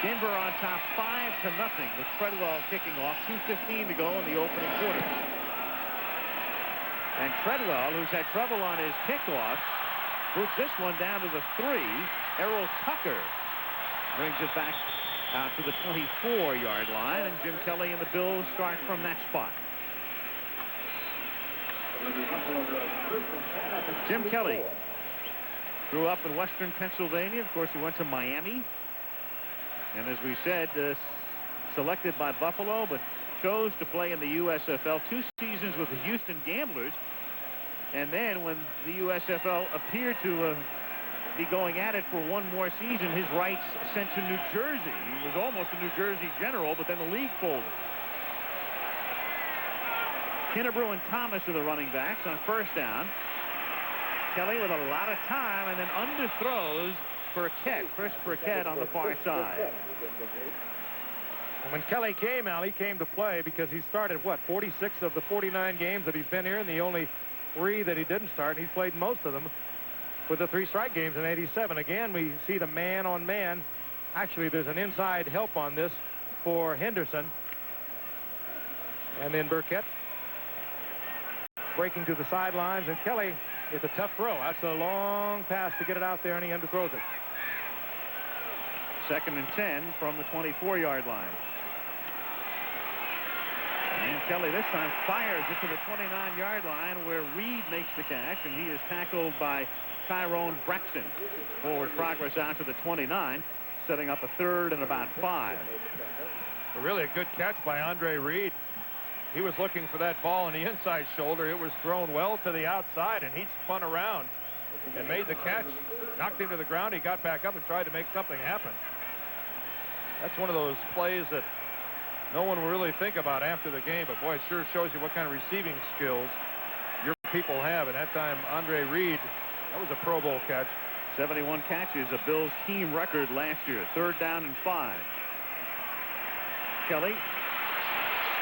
Denver on top 5-0 with Treadwell kicking off. 2:15 to go in the opening quarter. And Treadwell, who's had trouble on his kickoff, boots this one down to the 3. Errol Tucker brings it back out to the 24-yard line, and Jim Kelly and the Bills start from that spot. Jim Kelly grew up in western Pennsylvania. Of course, he went to Miami. And as we said, selected by Buffalo, but chose to play in the USFL. 2 seasons with the Houston Gamblers. And then when the USFL appeared to be going at it for one more season, his rights sent to New Jersey. He was almost a New Jersey General, but then the league folded. Kinnebrew and Thomas are the running backs on first down. Kelly with a lot of time, and then underthrows Burkett. Chris Burkett on the far side. And when Kelly came out, he came to play because he started, what, 46 of the 49 games that he's been here, and the only 3 that he didn't start, and he's played most of them with the 3 strike games in '87. Again, we see the man-on-man. Actually, there's an inside help on this for Henderson. And then Burkett breaking to the sidelines, and Kelly with a tough throw. That's a long pass to get it out there, and he underthrows it. 2nd and 10 from the 24-yard line. And Kelly this time fires it to the 29-yard line where Reed makes the catch, and he is tackled by Tyrone Braxton. Forward progress out to the 29, setting up a 3rd and about 5. Really a good catch by Andre Reed. He was looking for that ball on the inside shoulder. It was thrown well to the outside, and he spun around and made the catch. Knocked him to the ground. He got back up and tried to make something happen. That's one of those plays that no one will really think about after the game, but boy, it sure shows you what kind of receiving skills your people have. And that time, Andre Reed, that was a Pro Bowl catch. 71 catches, a Bills team record last year. 3rd down and 5. Kelly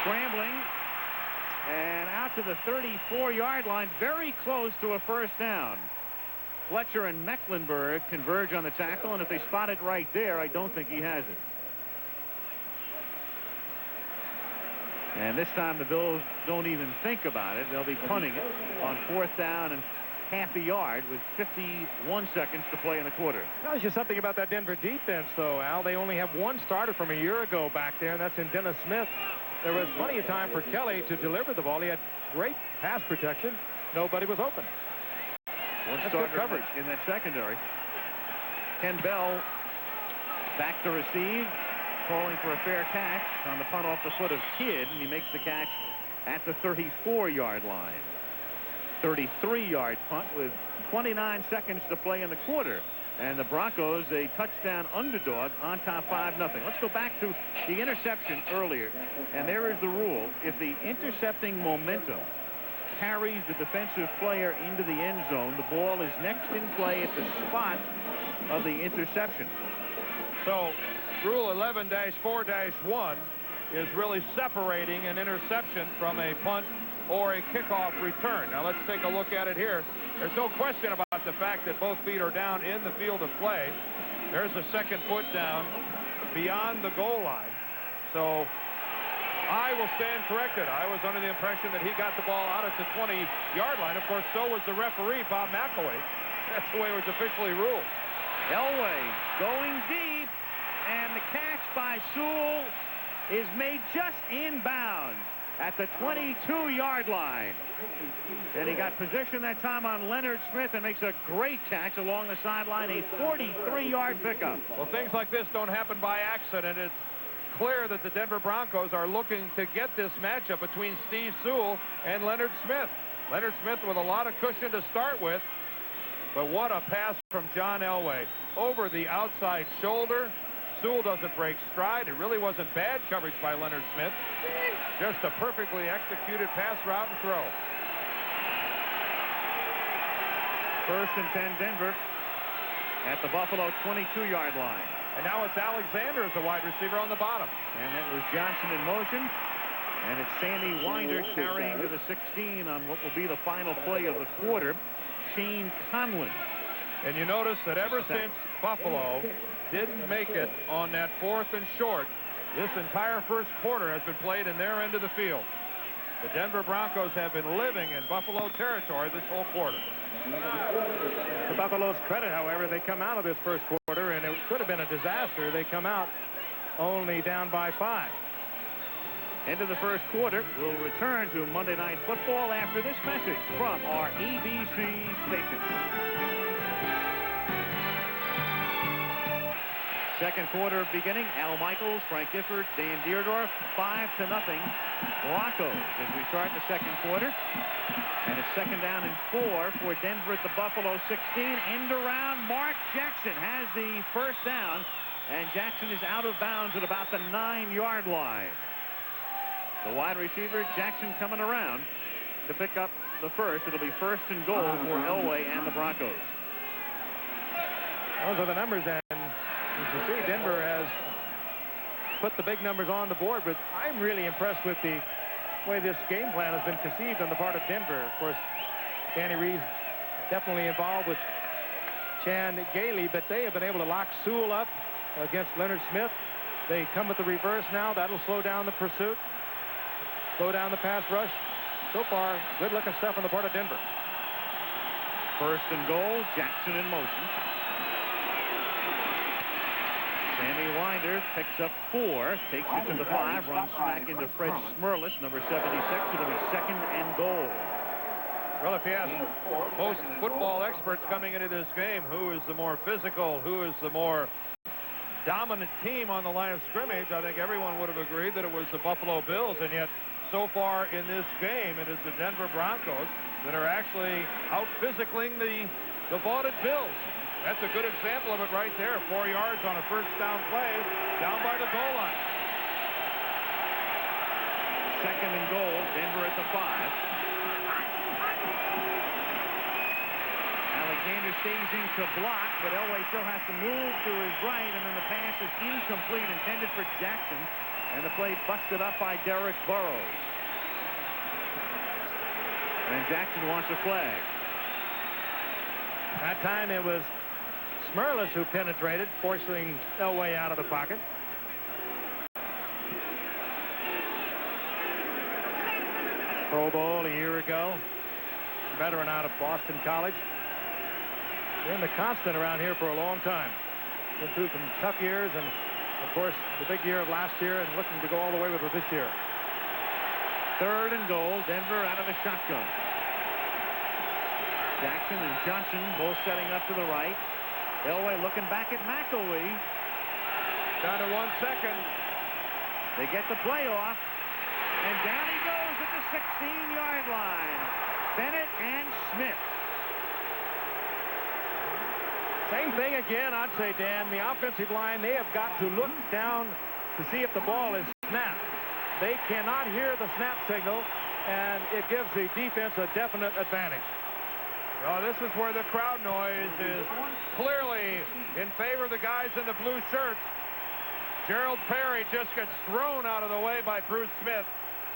scrambling and out to the 34-yard line, very close to a first down. Fletcher and Mecklenburg converge on the tackle, and if they spot it right there, I don't think he has it. And this time the Bills don't even think about it. They'll be punting it on 4th down and half a yard with 51 seconds to play in the quarter. Tells you something about that Denver defense, though, Al. They only have 1 starter from a year ago back there, and that's in Dennis Smith. There was plenty of time for Kelly to deliver the ball. He had great pass protection. Nobody was open. One starter coverage in that secondary. Ken Bell back to receive, calling for a fair catch on the punt off the foot of Kidd, and he makes the catch at the 34-yard line. 33-yard punt with 29 seconds to play in the quarter. And the Broncos, a touchdown underdog on top 5-0. Let's go back to the interception earlier. And there is the rule. If the intercepting momentum carries the defensive player into the end zone, the ball is next in play at the spot of the interception. So Rule 11-4-1 is really separating an interception from a punt or a kickoff return. Now let's take a look at it here. There's no question about the fact that both feet are down in the field of play. There's a second foot down beyond the goal line. So I will stand corrected. I was under the impression that he got the ball out at the 20-yard line. Of course, so was the referee, Bob McElway. That's the way it was officially ruled. Elway going deep, and the catch by Sewell is made just inbounds at the 22-yard line. And he got position that time on Leonard Smith and makes a great catch along the sideline, a 43-yard pickup. Well, things like this don't happen by accident. It's clear that the Denver Broncos are looking to get this matchup between Steve Sewell and Leonard Smith. Leonard Smith with a lot of cushion to start with, but what a pass from John Elway over the outside shoulder. Sewell doesn't break stride. It really wasn't bad coverage by Leonard Smith. Just a perfectly executed pass route and throw. First and 10 Denver at the Buffalo 22-yard line. And now it's Alexander as the wide receiver on the bottom. And that was Johnson in motion. And it's Sammy Winder carrying to the 16 on what will be the final play of the quarter. Shane Conlon. And you notice that ever since Buffalo didn't make it on that 4th and short, this entire first quarter has been played in their end of the field. The Denver Broncos have been living in Buffalo territory this whole quarter. To Buffalo's credit, however, they come out of this first quarter, and it could have been a disaster. They come out only down by 5. Into the first quarter. We'll return to Monday Night Football after this message from our ABC station. Second quarter beginning. Al Michaels, Frank Gifford, Dan Deerdorf, 5-0 Broncos as we start the second quarter. And it's second down and 4 for Denver at the Buffalo 16. End around. Mark Jackson has the first down, and Jackson is out of bounds at about the 9-yard line. The wide receiver, Jackson, coming around to pick up the first. It'll be first and goal for Elway and the Broncos. Those are the numbers, and as you see, Denver has put the big numbers on the board, but I'm really impressed with the way this game plan has been conceived on the part of Denver. Of course, Danny Reeves definitely involved with Chan Gailey, but they have been able to lock Sewell up against Leonard Smith. They come with the reverse now. That'll slow down the pursuit, slow down the pass rush. So far, good-looking stuff on the part of Denver. First and goal, Jackson in motion. Sammy Winder picks up 4, takes it to the 5, runs smack into Fred Smerlis, number 76. It'll be second and goal. Well, if you ask most football experts coming into this game, who is the more physical, who is the more dominant team on the line of scrimmage, I think everyone would have agreed that it was the Buffalo Bills, and yet so far in this game, it is the Denver Broncos that are actually out-physicaling the vaunted Bills. That's a good example of it right there. 4 yards on a first down play down by the goal line. Second and goal, Denver at the 5. Alexander stays in to block, but Elway still has to move to his right, and then the pass is incomplete, intended for Jackson, and the play busted up by Derek Burrows. And Jackson wants a flag. That time it was Smerlis who penetrated, forcing Elway out of the pocket. Pro Bowl a year ago. Veteran out of Boston College. Been the constant around here for a long time. Been through some tough years, and of course the big year of last year, and looking to go all the way with it this year. Third and goal, Denver out of the shotgun. Jackson and Johnson both setting up to the right. Elway looking back at McElwee. Down to 1 second. They get the play off, and down he goes at the 16-yard line. Bennett and Smith. Same thing again, I'd say, Dan. The offensive line, they have got to look down to see if the ball is snapped. They cannot hear the snap signal, and it gives the defense a definite advantage. Well, this is where the crowd noise is clearly in favor of the guys in the blue shirts. Gerald Perry just gets thrown out of the way by Bruce Smith.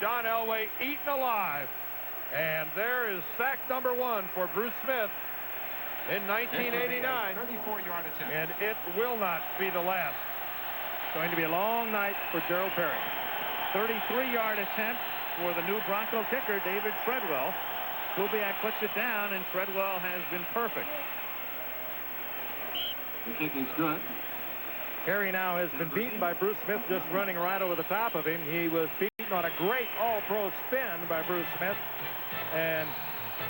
John Elway eaten alive. And there is sack number 1 for Bruce Smith in 1989. 34-yard attempt. And it will not be the last. It's going to be a long night for Gerald Perry. 33-yard attempt for the new Bronco kicker, David Treadwell. Kubiak puts it down, and Treadwell has been perfect. The kick is good. Perry now has been beaten by Bruce Smith, just running right over the top of him. He was beaten on a great all-pro spin by Bruce Smith, and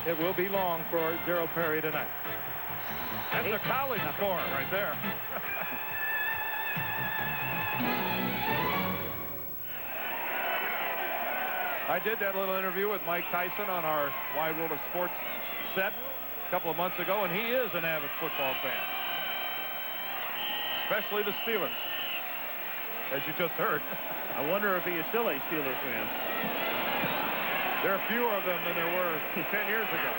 it will be long for Gerald Perry tonight. That's a college score right there. I did that little interview with Mike Tyson on our Wide World of Sports set a couple of months ago, and he is an avid football fan, especially the Steelers, as you just heard. I wonder if he is still a Steelers fan. There are fewer of them than there were 10 years ago.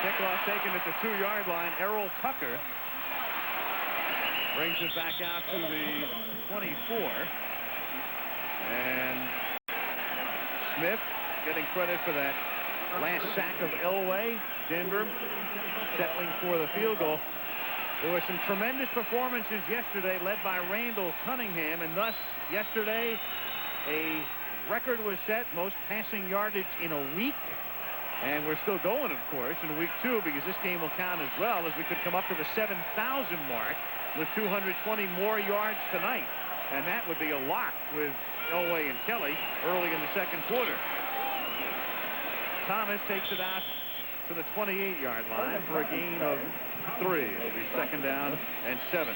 Kickoff taken at the 2-yard line. Errol Tucker brings it back out to the 24. And Smith getting credit for that last sack of Elway. Denver settling for the field goal. There were some tremendous performances yesterday led by Randall Cunningham, and thus yesterday a record was set, most passing yardage in a week. And we're still going, of course, in week 2, because this game will count as well, as we could come up to the 7,000 mark with 220 more yards tonight. And that would be a lock with Elway and Kelly early in the second quarter. Thomas takes it out to the 28-yard line for a gain of 3. It'll be 2nd down and 7.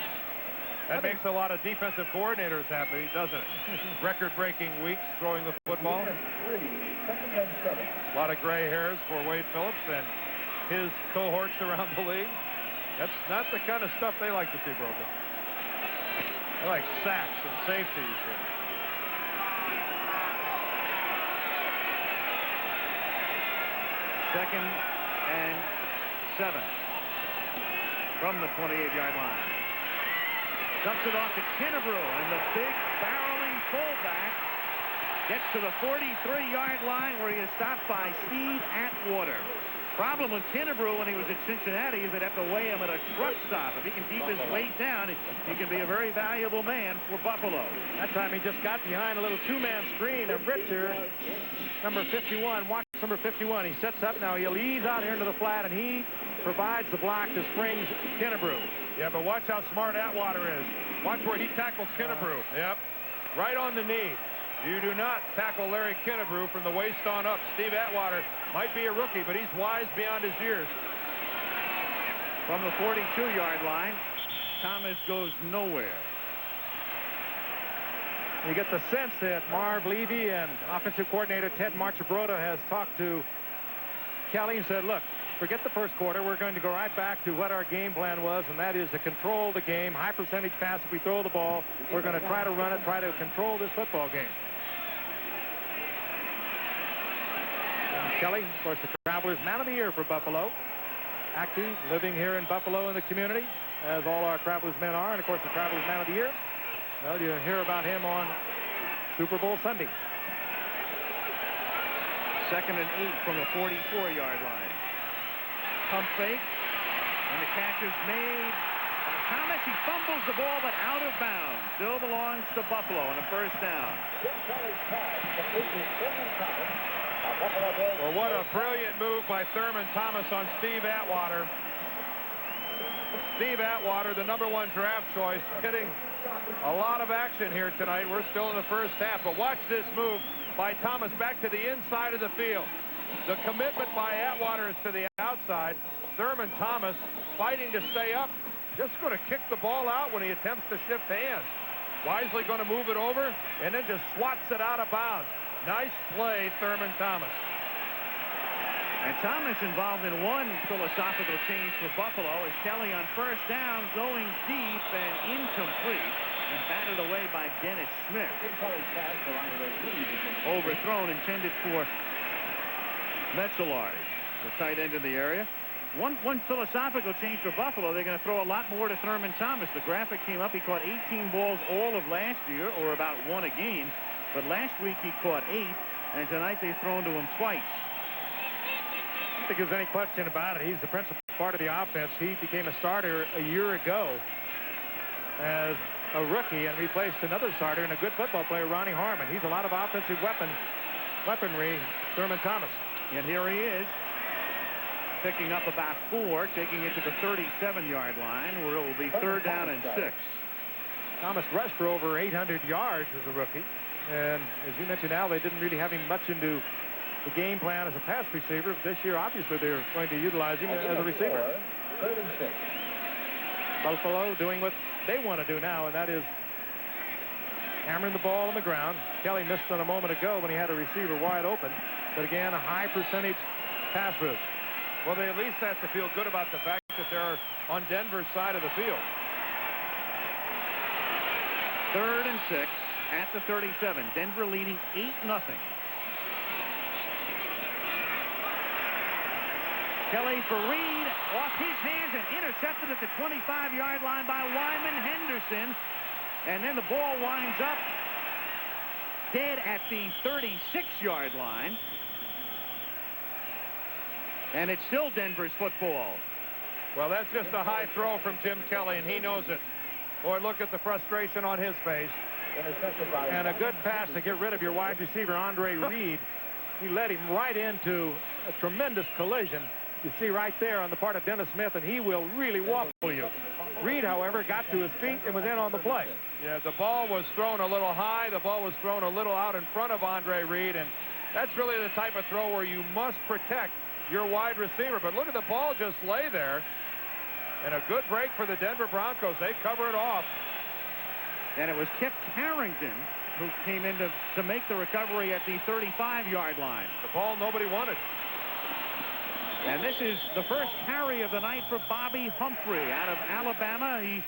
That makes a lot of defensive coordinators happy, doesn't it? Record-breaking weeks throwing the football. A lot of gray hairs for Wade Phillips and his cohorts around the league. That's not the kind of stuff they like to see broken. They like sacks and safeties. Second and 7 from the 28-yard line. Dumps it off to Kennebrew, and the big barreling fullback gets to the 43-yard line, where he is stopped by Steve Atwater. Problem with Kennebrew when he was at Cincinnati is they'd have to weigh him at a truck stop. If he can keep his weight down, he can be a very valuable man for Buffalo. That time he just got behind a little 2-man screen of Richter, number 51. Watch number 51. He sets up now. He'll ease out here into the flat, and he provides the block to Springs Kennebrew. Yeah, but watch how smart Atwater is. Watch where he tackles Kennebrew. Yep. Right on the knee. You do not tackle Larry Kennebrew from the waist on up. Steve Atwater might be a rookie, but he's wise beyond his years. From the 42-yard line, Thomas goes nowhere. You get the sense that Marv Levy and offensive coordinator Ted Marchibroda has talked to Kelly and said, look, forget the first quarter. We're going to go right back to what our game plan was, and that is to control the game. High percentage pass if we throw the ball. We're going to try to run it, try to control this football game. And Kelly, of course, the Travelers Man of the Year for Buffalo. Active, living here in Buffalo in the community, as all our Travelers men are. And, of course, the Travelers Man of the Year, well, you hear about him on Super Bowl Sunday. 2nd and 8 from the 44-yard line. Pump fake, and the catch is made by Thomas. He fumbles the ball, but out of bounds. Still belongs to Buffalo on a 1st down. Well, what a brilliant move by Thurman Thomas on Steve Atwater. Steve Atwater, the #1 draft choice, getting a lot of action here tonight. We're still in the first half, but watch this move by Thomas back to the inside of the field. The commitment by Atwater is to the outside. Thurman Thomas fighting to stay up. Just going to kick the ball out when he attempts to shift hands. Wisely going to move it over and then just swats it out of bounds. Nice play, Thurman Thomas. And Thomas involved in one philosophical change for Buffalo as Kelly on 1st down going deep and incomplete and batted away by Dennis Smith. Overthrown, intended for Metzelaars, the tight end in the area. One philosophical change for Buffalo. They're going to throw a lot more to Thurman Thomas. The graphic came up. He caught 18 balls all of last year, or about 1 a game. But last week he caught 8, and tonight they've thrown to him twice. I don't think there's any question about it. He's the principal part of the offense. He became a starter a year ago as a rookie and replaced another starter and a good football player, Ronnie Harmon. He's a lot of offensive weaponry, Thurman Thomas. And here he is, picking up about 4, taking it to the 37-yard line, where it will be 3rd down and 6. Thomas rushed for over 800 yards as a rookie. And as you mentioned, Al, they didn't really have him much into the game plan as a pass receiver. But this year, obviously, they're going to utilize him as a receiver. Buffalo doing what they want to do now, and that is hammering the ball on the ground. Kelly missed on a moment ago when he had a receiver wide open. But again, a high percentage pass route. Well, they at least have to feel good about the fact that they're on Denver's side of the field. 3rd and 6 at the 37. Denver leading 8-0. Kelly for Reed, off his hands and intercepted at the 25-yard line by Wyman Henderson. And then the ball winds up dead at the 36-yard line. And it's still Denver's football. Well, that's just a high throw from Jim Kelly, and he knows it. Boy, look at the frustration on his face. And a good pass to get rid of your wide receiver, Andre Reed. He led him right into a tremendous collision. You see right there on the part of Dennis Smith, and he will really wobble you. Reed, however, got to his feet and was in on the play. Yeah, the ball was thrown a little high. The ball was thrown a little out in front of Andre Reed, and that's really the type of throw where you must protect your wide receiver. But look at the ball just lay there. And a good break for the Denver Broncos. They cover it off. And it was Kip Carrington who came in to make the recovery at the 35-yard line. The ball nobody wanted. And this is the first carry of the night for Bobby Humphrey out of Alabama. He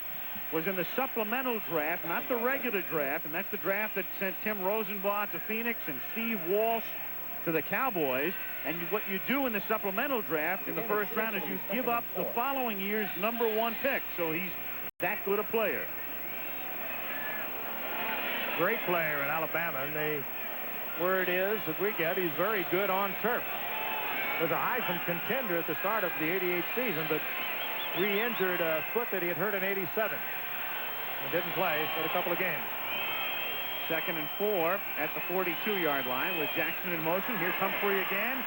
was in the supplemental draft, not the regular draft, and that's the draft that sent Tim Rosenblatt to Phoenix and Steve Walsh to the Cowboys. And what you do in the supplemental draft in the first round is you give up the following year's #1 pick. So he's that good a player. Great player in Alabama, and the word is that we get he's very good on turf. Was a Heisman contender at the start of the '88 season, but re-injured a foot that he had hurt in '87 and didn't play for a couple of games. 2nd and 4 at the 42-yard line with Jackson in motion. Here's Humphrey again.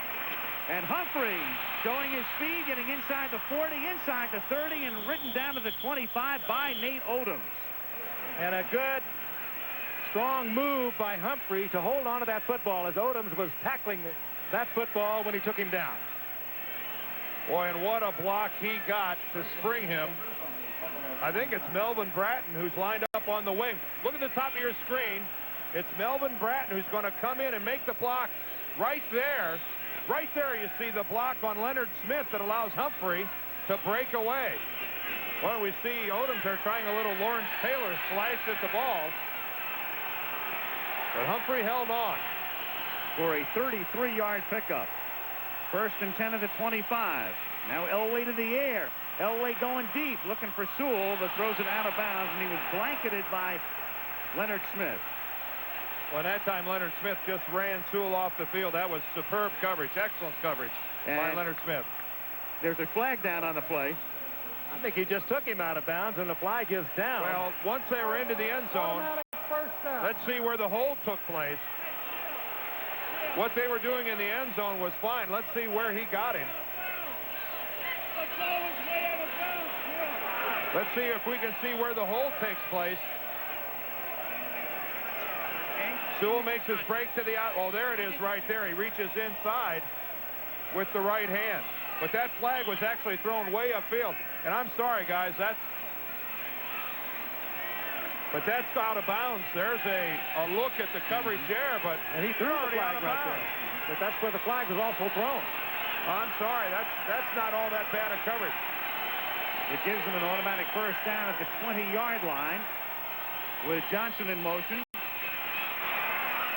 And Humphrey showing his speed, getting inside the 40, inside the 30, and ridden down to the 25 by Nate Odoms. And a good, strong move by Humphrey to hold on to that football as Odoms was tackling that football when he took him down. Boy, and what a block he got to spring him. I think it's Melvin Bratton who's lined up on the wing. Look at the top of your screen. It's Melvin Bratton who's going to come in and make the block right there. Right there you see the block on Leonard Smith that allows Humphrey to break away. Well, we see Odoms are trying a little Lawrence Taylor slice at the ball. But Humphrey held on For a 33-yard pickup. 1st and 10 at the 25. Now Elway to the air. Elway going deep, looking for Sewell, but throws it out of bounds, and he was blanketed by Leonard Smith. Well, that time Leonard Smith just ran Sewell off the field. That was superb coverage, excellent coverage by Leonard Smith. There's a flag down on the play. I think he just took him out of bounds, and the flag is down. Well, once they were into the end zone, let's see where the hold took place. What they were doing in the end zone was fine. Let's see where he got him. Let's see if we can see where the hold takes place. Sewell makes his break to the out. Oh, there it is right there. He reaches inside with the right hand. But that flag was actually thrown way upfield. And I'm sorry, guys, that's out of bounds. There's a look at the coverage there, but and he threw the flag right there. But that's where the flag was also thrown. I'm sorry, that's not all that bad a coverage. It gives them an automatic first down at the 20-yard line with Johnson in motion.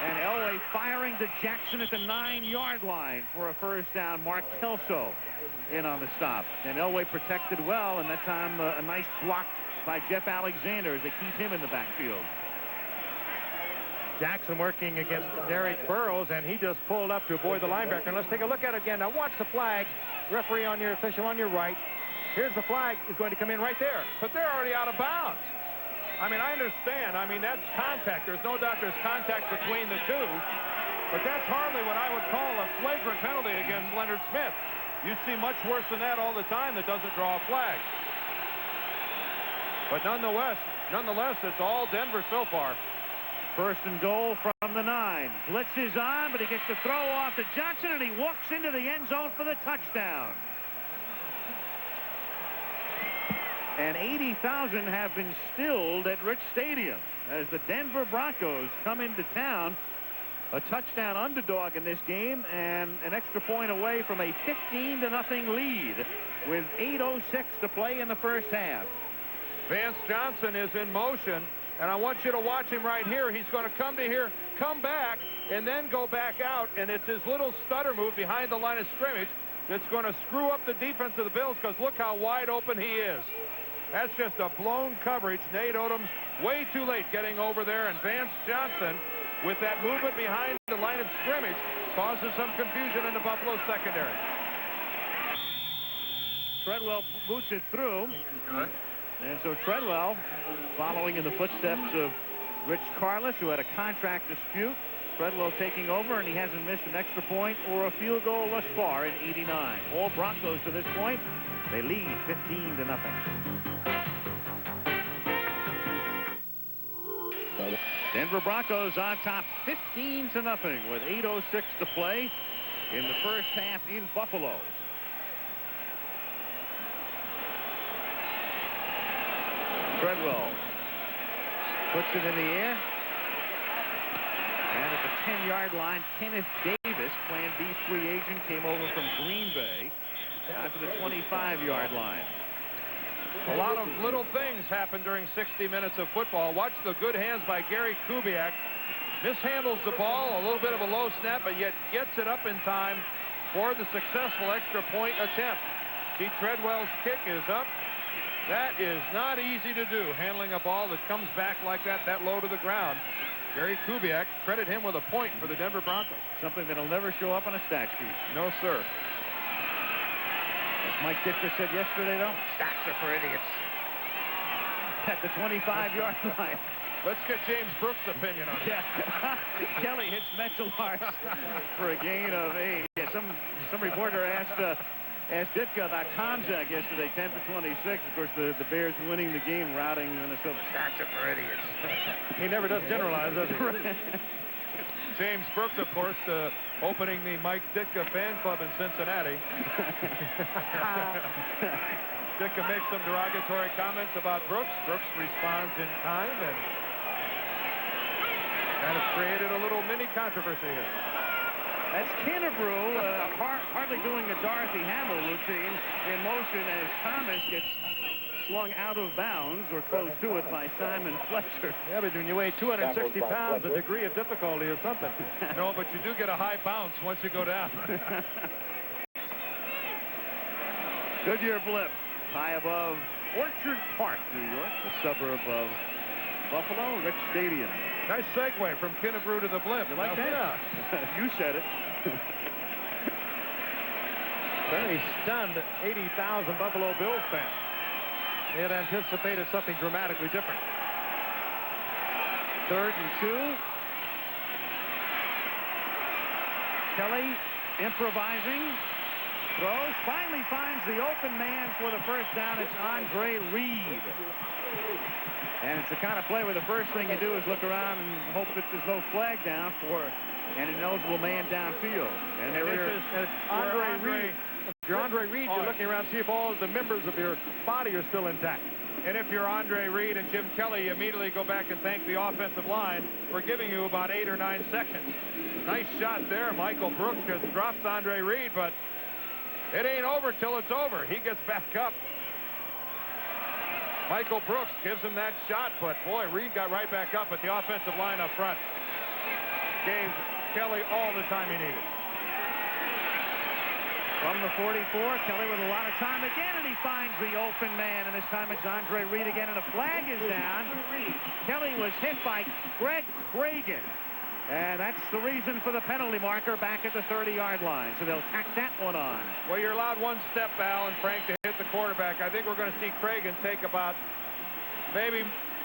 And Elway firing to Jackson at the 9-yard line for a first down. Mark Kelso in on the stop. And Elway protected well, and that time a nice block by Jeff Alexander as they keep him in the backfield. Jackson working against Derek Burrows, and he just pulled up to avoid the linebacker. And let's take a look at it again. Now watch the flag. Referee on your official on your right. Here's the flag. Is going to come in right there. But they're already out of bounds. I mean, I understand. I mean, that's contact. There's no doubt there's contact between the two. But that's hardly what I would call a flagrant penalty against Leonard Smith. You see much worse than that all the time that doesn't draw a flag. But nonetheless, it's all Denver so far. First and goal from the 9. Blitz is on, but he gets the throw off to Johnson, and he walks into the end zone for the touchdown. And 80,000 have been stilled at Rich Stadium as the Denver Broncos come into town. A touchdown underdog in this game and an extra point away from a 15-0 lead with 8:06 to play in the first half. Vance Johnson is in motion, and I want you to watch him right here. He's going to come to here, come back, and then go back out, and it's his little stutter move behind the line of scrimmage that's going to screw up the defense of the Bills, because look how wide open he is. That's just a blown coverage. Nate Odom's way too late getting over there, and Vance Johnson, with that movement behind the line of scrimmage, causes some confusion in the Buffalo secondary. Treadwell boots it through. And so Treadwell, following in the footsteps of Rich Karlis, who had a contract dispute. Treadwell taking over, and he hasn't missed an extra point or a field goal thus far in 89. All Broncos to this point, they lead 15-0. Denver Broncos on top 15-0 with 8:06 to play in the first half in Buffalo. Treadwell puts it in the air. And at the 10-yard line, Kenneth Davis, Plan B free agent, came over from Green Bay out to the 25-yard line. A lot of little things happen during 60 minutes of football. Watch the good hands by Gary Kubiak. Mishandles the ball, a little bit of a low snap, but yet gets it up in time for the successful extra point attempt. See, Treadwell's kick is up. That is not easy to do, handling a ball that comes back like that low to the ground. Gary Kubiak, credit him with a point for the Denver Broncos. Something that'll never show up on a stat sheet. No, sir. As Mike Ditka said yesterday, though, stats are for idiots. At the 25-yard line. Let's get James Brooks' opinion on it. Yeah. Kelly hits Metzelars for a gain of 8. Yeah, some reporter asked Ditka about Tomzak yesterday, 10 for 26. Of course, the Bears winning the game, routing Minnesota. Stats are for idiots. He never does generalize, does he? James Brooks, of course, opening the Mike Ditka fan club in Cincinnati. Ditka makes some derogatory comments about Brooks. Brooks responds in kind, and it's created a little mini controversy here. That's Kennebrew hardly doing a Dorothy Hamill routine in motion as Thomas gets slung out of bounds or close to it by Simon Fletcher. Yeah, but when you weigh 260 pounds, a degree of difficulty is something. No, but you do get a high bounce once you go down. Goodyear blip high above Orchard Park, New York, the suburb of Buffalo, Rich Stadium. Nice segue from Kennebrew to the blip. You like that? Yeah. You said it. Very stunned 80,000 Buffalo Bills fans. They had anticipated something dramatically different. 3rd and 2. Kelly improvising. Throws. Finally finds the open man for the first down. It's Andre Reed. And it's the kind of play where the first thing you do is look around and hope that there's no flag down for an ineligible man downfield. And there is Andre Reed. If you're Andre Reed, you're looking around to see if all the members of your body are still intact. And if you're Andre Reed and Jim Kelly, you immediately go back and thank the offensive line for giving you about 8 or 9 seconds. Nice shot there. Michael Brooks just drops Andre Reed, but it ain't over till it's over. He gets back up. Michael Brooks gives him that shot, but boy, Reed got right back up at the offensive line up front. Gave Kelly all the time he needed. From the 44, Kelly with a lot of time again, and he finds the open man, and this time it's Andre Reed again, and a flag is down. Kelly was hit by Greg Cragen, and that's the reason for the penalty marker back at the 30-yard line, so they'll tack that one on. Well, you're allowed one step, Al and Frank, to hit the quarterback. I think we're going to see Cragen take about maybe,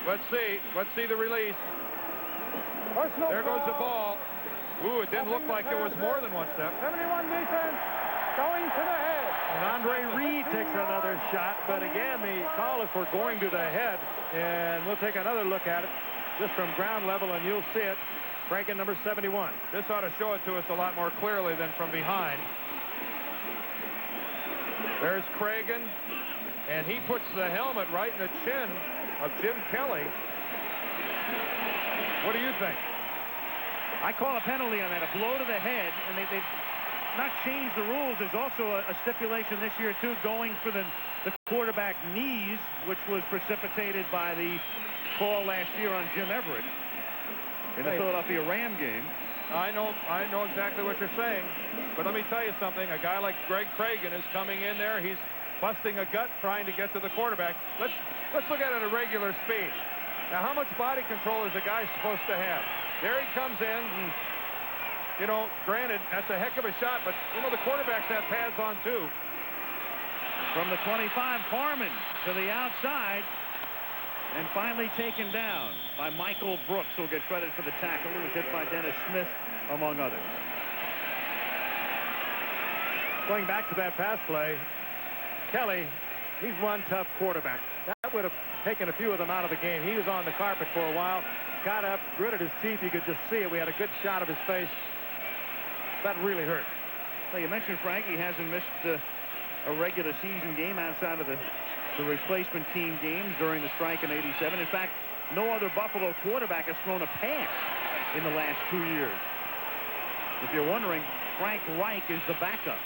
let's see the release. There goes the ball. Ooh, it didn't look like there was more than one step. 71 defense going to the head. And Andre Reed takes another shot, but again, the call is for going to the head, and we'll take another look at it just from ground level, and you'll see it. Breaking number 71. This ought to show it to us a lot more clearly than from behind. There's Cragen, and he puts the helmet right in the chin of Jim Kelly. What do you think? I call a penalty on that, a blow to the head, and they've not changed the rules. There's also a stipulation this year, too, going for the quarterback knees, which was precipitated by the call last year on Jim Everett in the Philadelphia Ram game. I know exactly what you're saying, but let me tell you something. A guy like Greg Cragen is coming in there. He's busting a gut trying to get to the quarterback. Let's look at it at regular speed. Now, how much body control is a guy supposed to have? There he comes in. You know, granted, that's a heck of a shot, but, you know, the quarterbacks have pads on, too. From the 25, Harmon to the outside, and finally taken down by Michael Brooks, who'll get credit for the tackle. He was hit by Dennis Smith, among others. Going back to that pass play, Kelly, he's one tough quarterback. That would have taken a few of them out of the game. He was on the carpet for a while, got up, gritted his teeth. You could just see it. We had a good shot of his face. That really hurt. Well, you mentioned, Frank, he hasn't missed a regular season game outside of the replacement team games during the strike in '87. In fact, no other Buffalo quarterback has thrown a pass in the last 2 years. If you're wondering, Frank Reich is the backup.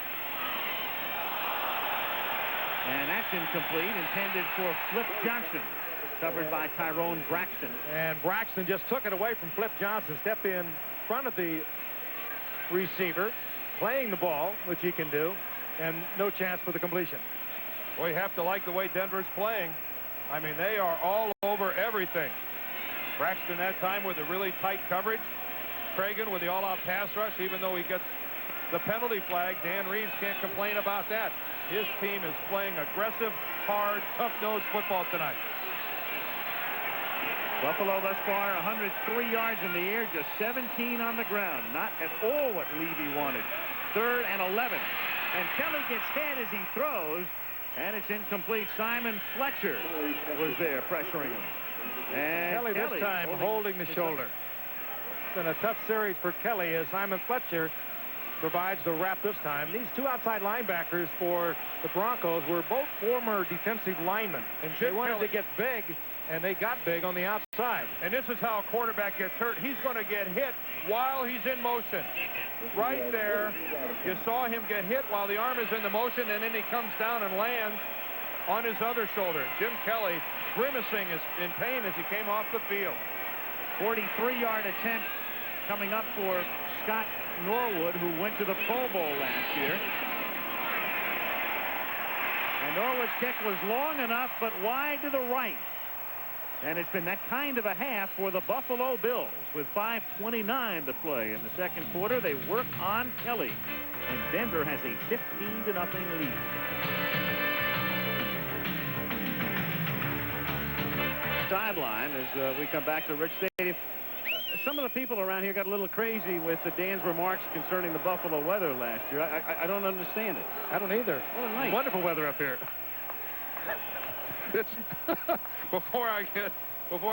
And that's incomplete, intended for Flip Johnson, covered by Tyrone Braxton. And Braxton just took it away from Flip Johnson, stepped in front of the receiver, playing the ball, which he can do, and no chance for the completion. Well, you have to like the way Denver's playing. I mean, they are all over everything. Braxton that time with a really tight coverage. Cragen with the all-out pass rush, even though he gets the penalty flag. Dan Reeves can't complain about that. His team is playing aggressive, hard, tough-nosed football tonight. Buffalo thus far 103 yards in the air, just 17 on the ground. Not at all what Levy wanted. 3rd and 11. And Kelly gets hit as he throws, and it's incomplete. Simon Fletcher was there pressuring him. And Kelly this time holding the shoulder. It's been a tough series for Kelly as Simon Fletcher provides the wrap this time. These two outside linebackers for the Broncos were both former defensive linemen, and they wanted to get big, and they got big on the outside. And this is how a quarterback gets hurt. He's going to get hit while he's in motion. Right there, you saw him get hit while the arm is in the motion, and then he comes down and lands on his other shoulder. Jim Kelly grimacing in pain as he came off the field. 43-yard attempt coming up for Scott Norwood, who went to the Pro Bowl last year. And Norwood's kick was long enough, but wide to the right. And it's been that kind of a half for the Buffalo Bills. With 5:29 to play in the second quarter, they work on Kelly. And Denver has a 15-0 lead. Sideline as we come back to Rich Stadium. Some of the people around here got a little crazy with Dan's remarks concerning the Buffalo weather last year. I don't understand it. I don't either. Oh, nice. Wonderful weather up here. It's before I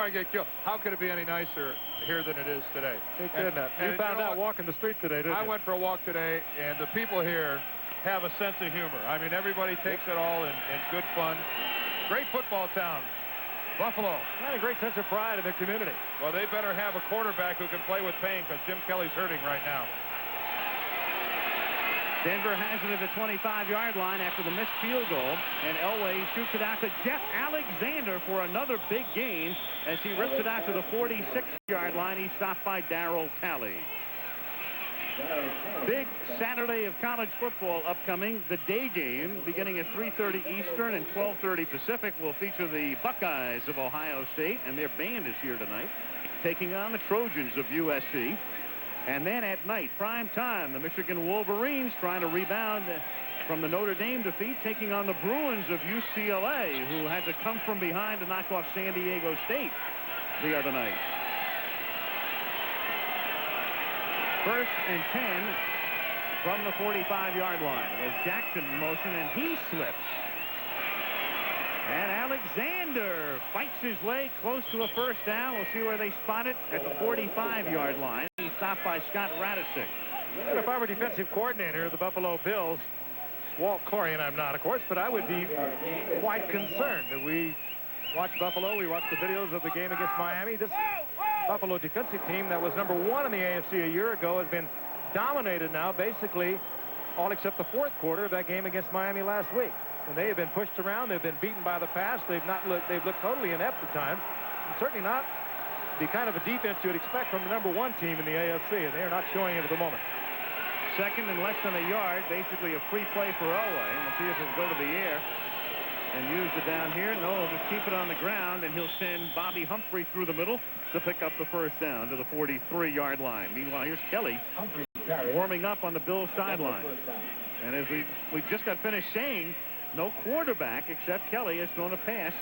get killed. How could it be any nicer here than it is today? It couldn't have. You found out walking the street today, didn't you? I went for a walk today, and the people here have a sense of humor. I mean, everybody takes it all in good fun. Great football town, Buffalo. Had a great sense of pride in their community. Well, they better have a quarterback who can play with pain, because Jim Kelly's hurting right now. Denver has it at the 25-yard line after the missed field goal, and Elway shoots it out to Jeff Alexander for another big gain as he rips it out to the 46-yard line. He's stopped by Darryl Talley. Big Saturday of college football upcoming. The day game, beginning at 3:30 Eastern and 12:30 Pacific, will feature the Buckeyes of Ohio State, and their band is here tonight, taking on the Trojans of USC. And then at night, prime time, the Michigan Wolverines trying to rebound from the Notre Dame defeat, taking on the Bruins of UCLA, who had to come from behind to knock off San Diego State the other night. 1st and 10 from the 45-yard line. It was Jackson in motion, and he slips. And Alexander fights his way close to a first down. We'll see where they spot it at the 45-yard line. He's stopped by Scott Radicic. And if I were defensive coordinator of the Buffalo Bills, Walt Corey, and I'm not, of course, but I would be quite concerned that we watch Buffalo. We watch the videos of the game against Miami. This Buffalo defensive team that was #1 in the AFC a year ago has been dominated now, basically all except the fourth quarter of that game against Miami last week. And they have been pushed around. They've been beaten by the pass. They've looked totally inept at times. And certainly not the kind of a defense you would expect from the #1 team in the AFC, and they are not showing it at the moment. Second and less than a yard, basically a free play for Elway. And we'll see if he'll go to the air and use it down here. No, he'll just keep it on the ground, and he'll send Bobby Humphrey through the middle to pick up the first down to the 43-yard line. Meanwhile, here's Kelly warming up on the Bills sideline. And as we just got finished saying, no quarterback except Kelly has thrown a pass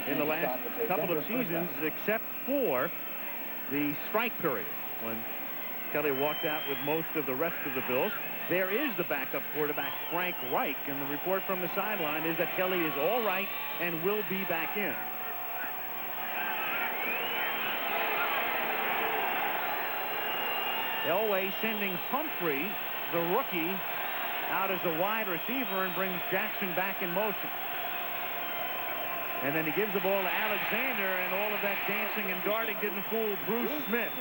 in the last couple of seasons, except for the strike period when Kelly walked out with most of the rest of the Bills. There is the backup quarterback, Frank Reich, and the report from the sideline is that Kelly is all right and will be back in. Elway sending Humphrey, the rookie, out as a wide receiver and brings Jackson back in motion. And then he gives the ball to Alexander, and all of that dancing and darting didn't fool Bruce Smith,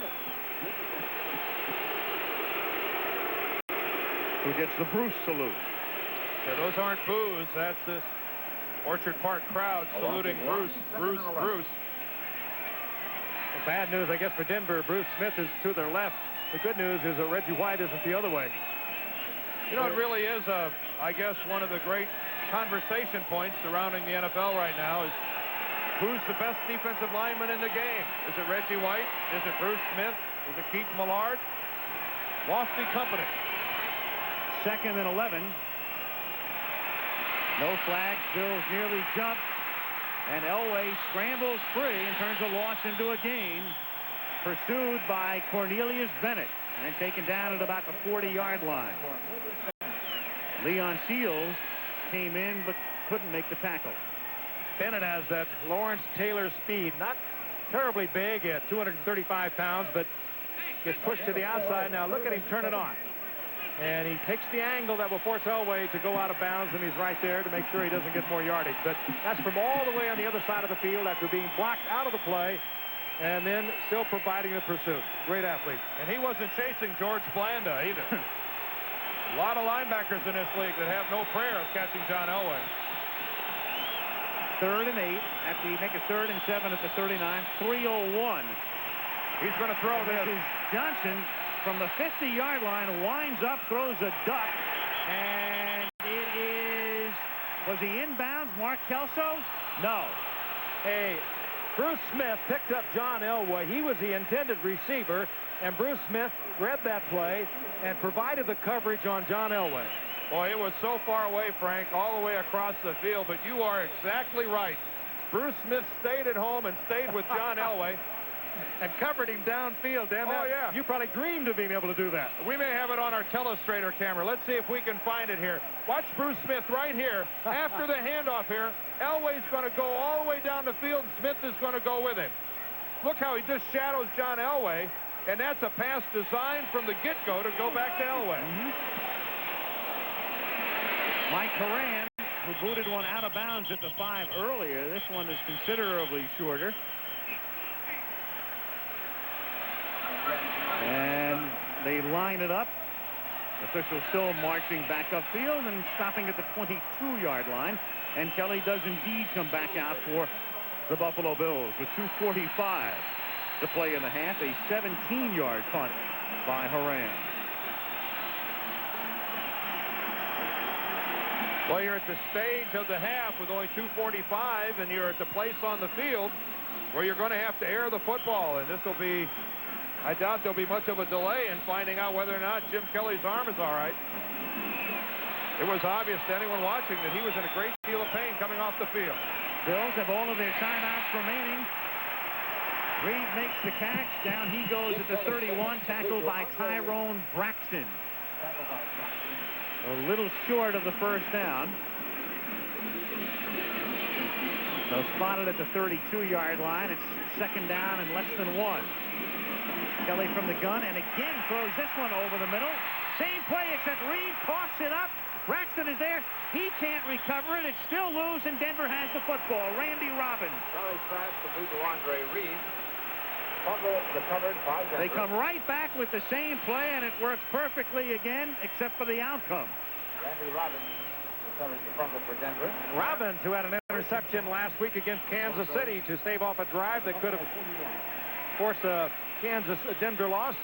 who gets the Bruce salute. Yeah, those aren't boos. That's this Orchard Park crowd saluting Bruce. The bad news, I guess, for Denver, Bruce Smith is to their left. The good news is that Reggie White isn't the other way. You know, it really is, I guess, one of the great conversation points surrounding the NFL right now is who's the best defensive lineman in the game? Is it Reggie White? Is it Bruce Smith? Is it Keith Millard? Lofty company. Second and 11. No flags. Bills nearly jump. And Elway scrambles free and turns a loss into a gain. Pursued by Cornelius Bennett and taken down at about the 40-yard line. Leon Seals came in but couldn't make the tackle. Bennett has that Lawrence Taylor speed. Not terribly big at 235 pounds, but gets pushed to the outside. Now look at him turn it on. And he takes the angle that will force Elway to go out of bounds, and he's right there to make sure he doesn't get more yardage. But that's from all the way on the other side of the field after being blocked out of the play and then still providing the pursuit. Great athlete. And he wasn't chasing George Blanda either. A lot of linebackers in this league that have no prayer of catching John Elway. 3rd and 8 after you make a 3rd and 7 at the 39. 3:01. He's going to throw this. This is Johnson from the 50-yard line, winds up, throws a duck, and it is, was he inbounds, Mark Kelso? No. Hey, Bruce Smith picked up John Elway. He was the intended receiver, and Bruce Smith read that play and provided the coverage on John Elway. Boy, it was so far away, Frank, all the way across the field, but you are exactly right. Bruce Smith stayed at home and stayed with John Elway. And covered him downfield, Dan. Oh, yeah. You probably dreamed of being able to do that. We may have it on our telestrator camera. Let's see if we can find it here. Watch Bruce Smith right here. After the handoff here, Elway's going to go all the way down the field, and Smith is going to go with him. Look how he just shadows John Elway, and that's a pass designed from the get-go to go back to Elway. Mike Horan, who booted one out of bounds at the 5 earlier. This one is considerably shorter. And they line it up. Officials still marching back upfield and stopping at the 22-yard line. And Kelly does indeed come back out for the Buffalo Bills with 2:45 to play in the half. A 17-yard punt by Horan. Well, you're at the stage of the half with only 2:45, and you're at the place on the field where you're going to have to air the football. And this will be, I doubt there'll be much of a delay in finding out whether or not Jim Kelly's arm is all right. It was obvious to anyone watching that he was in a great deal of pain coming off the field. Bills have all of their timeouts remaining. Reed makes the catch. Down he goes at the 31, tackled by Tyrone Braxton. A little short of the first down. So spotted at the 32-yard line. It's second down and less than 1. Kelly from the gun and again throws this one over the middle. Same play except Reed coughs it up. Braxton is there. He can't recover it. It's still loose and Denver has the football. Randy Robbins. Charlie Trask to move to Andre Reed. Fumble recovered by Denver. They come right back with the same play and it works perfectly again except for the outcome. Randy Robbins recovers the fumble for Denver. Robbins, who had an interception last week against Kansas City to stave off a drive that could have forced a Denver loss,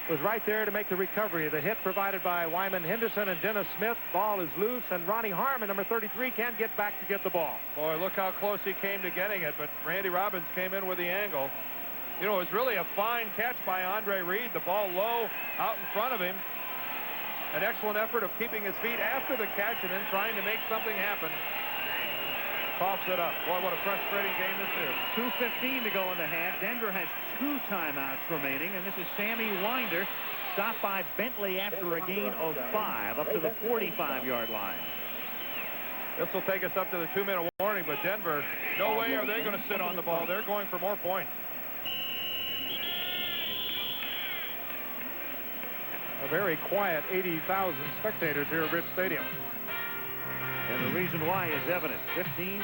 was right there to make the recovery. The hit provided by Wyman Henderson and Dennis Smith. Ball is loose, and Ronnie Harmon, number 33, can't get back to get the ball. Boy, look how close he came to getting it, but Randy Robbins came in with the angle. You know, it was really a fine catch by Andre Reed. The ball low out in front of him. An excellent effort of keeping his feet after the catch and then trying to make something happen. Coughs it up. Boy, what a frustrating game this is. 2:15 to go in the half. Denver has 2 timeouts remaining, and this is Sammy Winder, stopped by Bentley after a gain of 5 up to the 45-yard line. This will take us up to the 2-minute warning, but Denver, no way are they going to sit on the ball. They're going for more points. A very quiet 80,000 spectators here at Rich Stadium. And the reason why is evident. 15-0.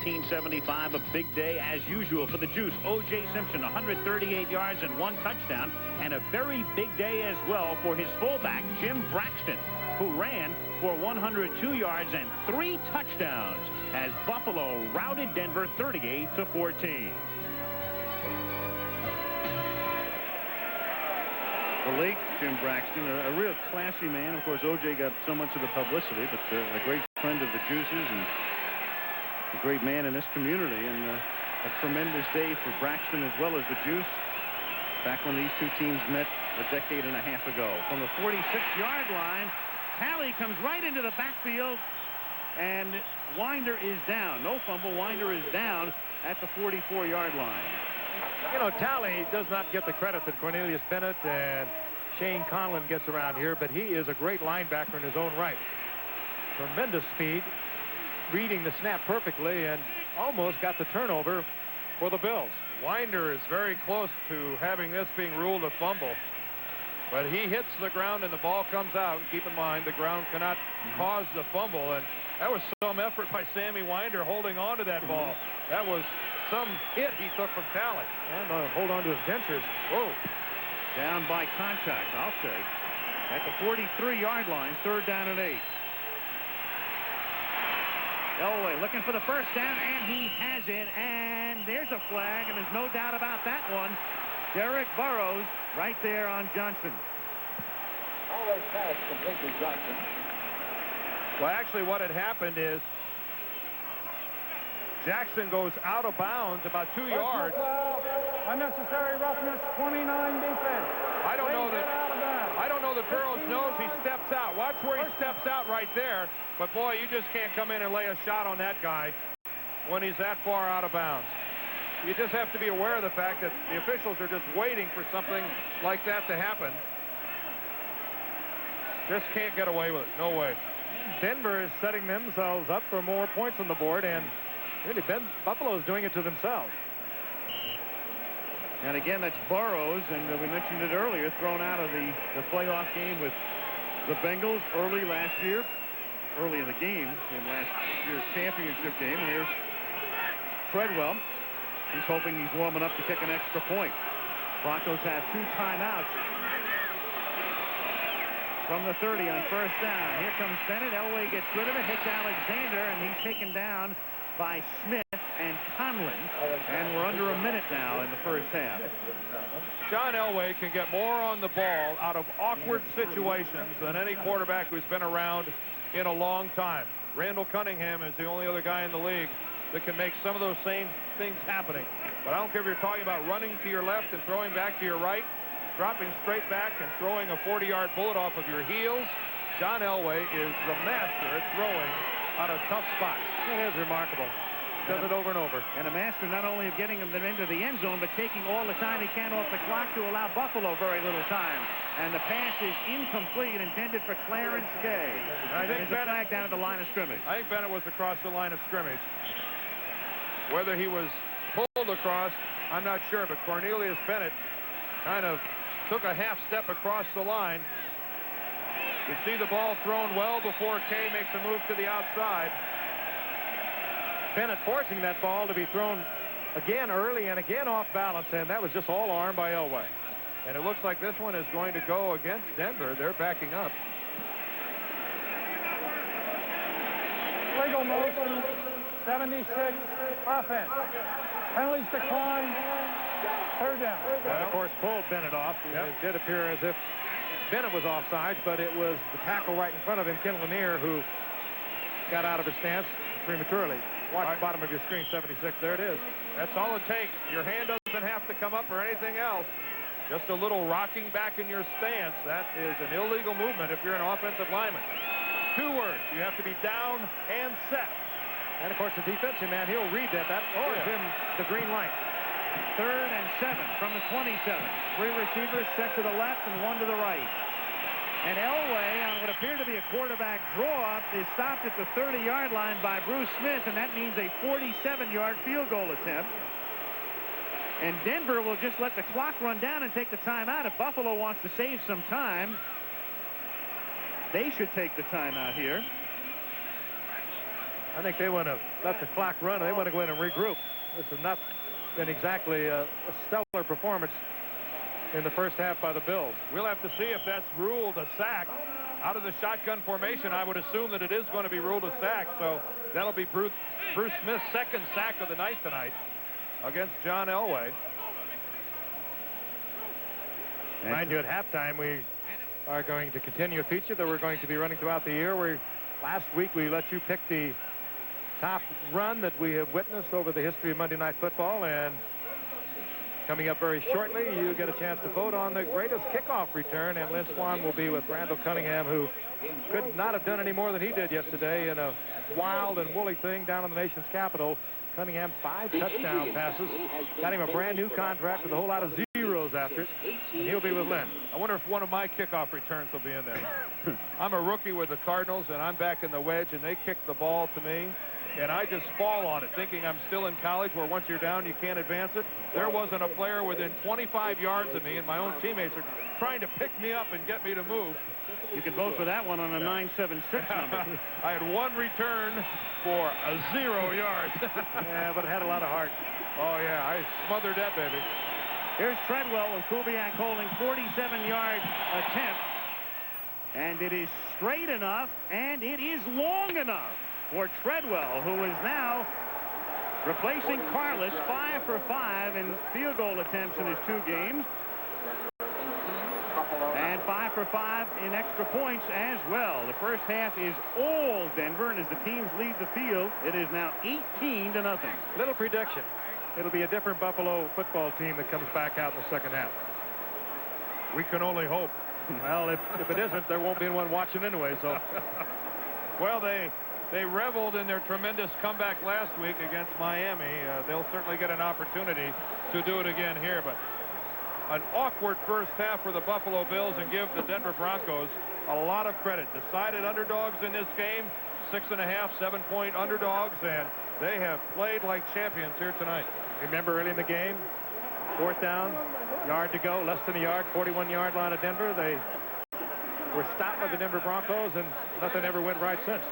1975, a big day as usual for the Juice. O.J. Simpson, 138 yards and 1 touchdown, and a very big day as well for his fullback, Jim Braxton, who ran for 102 yards and 3 touchdowns as Buffalo routed Denver 38-14. The late Jim Braxton, a real classy man. Of course, O.J. got so much of the publicity, but a great friend of the Juices and a great man in this community, and a tremendous day for Braxton as well as the Juice back when these two teams met a decade and a half ago. From the 46-yard line, Talley comes right into the backfield, and Winder is down. No fumble. Winder is down at the 44-yard line. You know, Talley does not get the credit that Cornelius Bennett and Shane Conlon gets around here, but he is a great linebacker in his own right. Tremendous speed, reading the snap perfectly, and almost got the turnover for the Bills. Winder is very close to having this being ruled a fumble, but he hits the ground and the ball comes out. And keep in mind, the ground cannot cause the fumble, and that was some effort by Sammy Winder holding on to that ball. That was some hit he took from Talley. And hold on to his dentures. Whoa. Down by contact, I'll say. At the 43-yard line, 3rd down and 8. Elway looking for the first down, and he has it. And there's a flag, and there's no doubt about that one. Derek Burrows right there on Johnson. Always pass completely Johnson. Well, actually, what had happened is Jackson goes out of bounds about 2 yards. Unnecessary roughness, 29 defense. I don't know that Burrows knows he steps out. Watch where he steps out right there. But boy, you just can't come in and lay a shot on that guy when he's that far out of bounds. You just have to be aware of the fact that the officials are just waiting for something like that to happen. Just can't get away with it. No way. Denver is setting themselves up for more points on the board, and really Buffalo is doing it to themselves. And again, that's Burrows, and we mentioned it earlier, thrown out of the playoff game with the Bengals early in the game in last year's championship game. And here's Treadwell. He's hoping he's warming up to kick an extra point. Broncos have 2 timeouts. From the 30 on 1st down. Here comes Bennett. Elway gets rid of it, hits Alexander, and he's taken down by Smith and Conlon. And we're under a minute now in the first half. John Elway can get more on the ball out of awkward situations than any quarterback who's been around in a long time. Randall Cunningham is the only other guy in the league that can make some of those same things happening. But I don't care if you're talking about running to your left and throwing back to your right, dropping straight back and throwing a 40-yard bullet off of your heels. John Elway is the master at throwing out of tough spots. It is remarkable. Does it over and over. And a master not only of getting them into the end zone, but taking all the time he can off the clock to allow Buffalo very little time. And the pass is incomplete, intended for Clarence Gay. I think Bennett back down at the line of scrimmage. I think Bennett was across the line of scrimmage. Whether he was pulled across, I'm not sure, but Cornelius Bennett kind of took a half step across the line. You see the ball thrown well before Kay makes a move to the outside. Bennett forcing that ball to be thrown again early and again off balance, and that was just all arm by Elway. And it looks like this one is going to go against Denver. They're backing up. Legal motion, 76, offense. Penalties decline, third down. And of course, pulled Bennett off. It did appear as if Bennett was offside, but it was the tackle right in front of him, Ken Lanier, who got out of his stance prematurely. Watch the bottom of your screen, 76. There it is. That's all it takes. Your hand doesn't have to come up or anything else. Just a little rocking back in your stance. That is an illegal movement if you're an offensive lineman. 2 words. You have to be down and set. And of course, the defensive man, he'll read that. That owes him the green light. 3rd and 7 from the 27. 3 receivers set to the left and 1 to the right. And Elway, on what appeared to be a quarterback draw-up, is stopped at the 30-yard line by Bruce Smith, and that means a 47-yard field goal attempt. And Denver will just let the clock run down and take the timeout. If Buffalo wants to save some time, they should take the timeout here. I think they want to let the clock run. They want to go in and regroup. This has not been exactly a stellar performance in the first half by the Bills. We'll have to see if that's ruled a sack. Out of the shotgun formation, I would assume that it is going to be ruled a sack. So that'll be Bruce Smith's 2nd sack of the night tonight against John Elway. Mind you, at halftime, we are going to continue a feature that we're going to be running throughout the year. Last week, we let you pick the top run that we have witnessed over the history of Monday Night Football, and coming up very shortly, you get a chance to vote on the greatest kickoff return, and Lynn Swan will be with Randall Cunningham, who could not have done any more than he did yesterday in a wild and woolly thing down in the nation's capital. Cunningham, 5 touchdown passes, got him a brand new contract with a whole lot of zeros after it, and he'll be with Lynn. I wonder if one of my kickoff returns will be in there. I'm a rookie with the Cardinals, and I'm back in the wedge, and they kick the ball to me. And I just fall on it, thinking I'm still in college, where once you're down, you can't advance it. There wasn't a player within 25 yards of me, and my own teammates are trying to pick me up and get me to move. You can vote for that one on a 976 number. I had 1 return for 0 yards. Yeah, but it had a lot of heart. Oh, yeah, I smothered that, baby. Here's Treadwell with Kubiak holding 47-yard attempt. And it is straight enough, and it is long enough for Treadwell, who is now replacing Carlos, 5 for 5 in field goal attempts in his 2 games. And 5 for 5 in extra points as well. The first half is all Denver, and as the teams lead the field, it is now 18-0. Little prediction. It'll be a different Buffalo football team that comes back out in the second half. We can only hope. Well, if it isn't, there won't be anyone watching anyway, so. Well, they reveled in their tremendous comeback last week against Miami. They'll certainly get an opportunity to do it again here, but an awkward first half for the Buffalo Bills, and give the Denver Broncos a lot of credit. Decided underdogs in this game, 6.5, 7-point underdogs, and they have played like champions here tonight. Remember early in the game, 4th down, yard to go, less than a yard, 41-yard line of Denver. They were stopped by the Denver Broncos, and nothing ever went right since.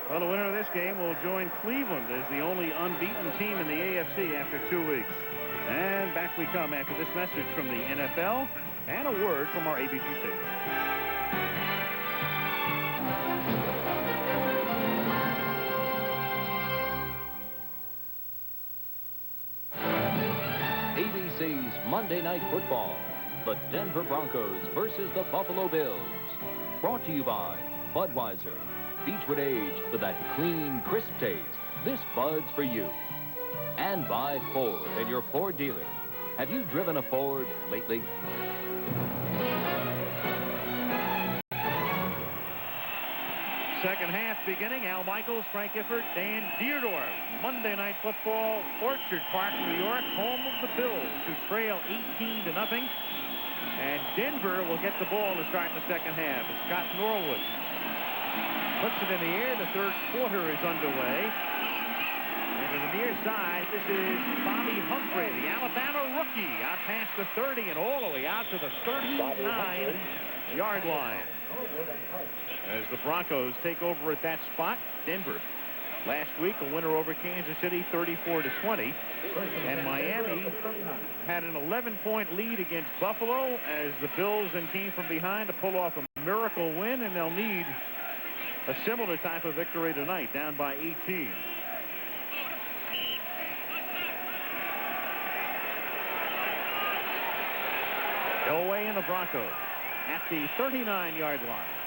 Well, the winner of this game will join Cleveland as the only unbeaten team in the AFC after 2 weeks. And back we come after this message from the NFL and a word from our ABC station. ABC's Monday Night Football. The Denver Broncos versus the Buffalo Bills. Brought to you by Budweiser. Beechwood aged for that clean, crisp taste. This Bud's for you. And by Ford and your Ford dealer. Have you driven a Ford lately? Second half beginning. Al Michaels, Frank Gifford, Dan Dierdorf. Monday Night Football, Orchard Park, New York, home of the Bills, who trail 18-0. And Denver will get the ball to start in the second half. As Scott Norwood puts it in the air. The third quarter is underway. And to the near side, this is Bobby Humphrey, the Alabama rookie, out past the 30 and all the way out to the 39-yard line. As the Broncos take over at that spot, Denver last week a winner over Kansas City 34-20, and Miami had an 11-point lead against Buffalo as the Bills then came from behind to pull off a miracle win, and they'll need a similar type of victory tonight, down by 18. Elway and the Broncos at the 39-yard line.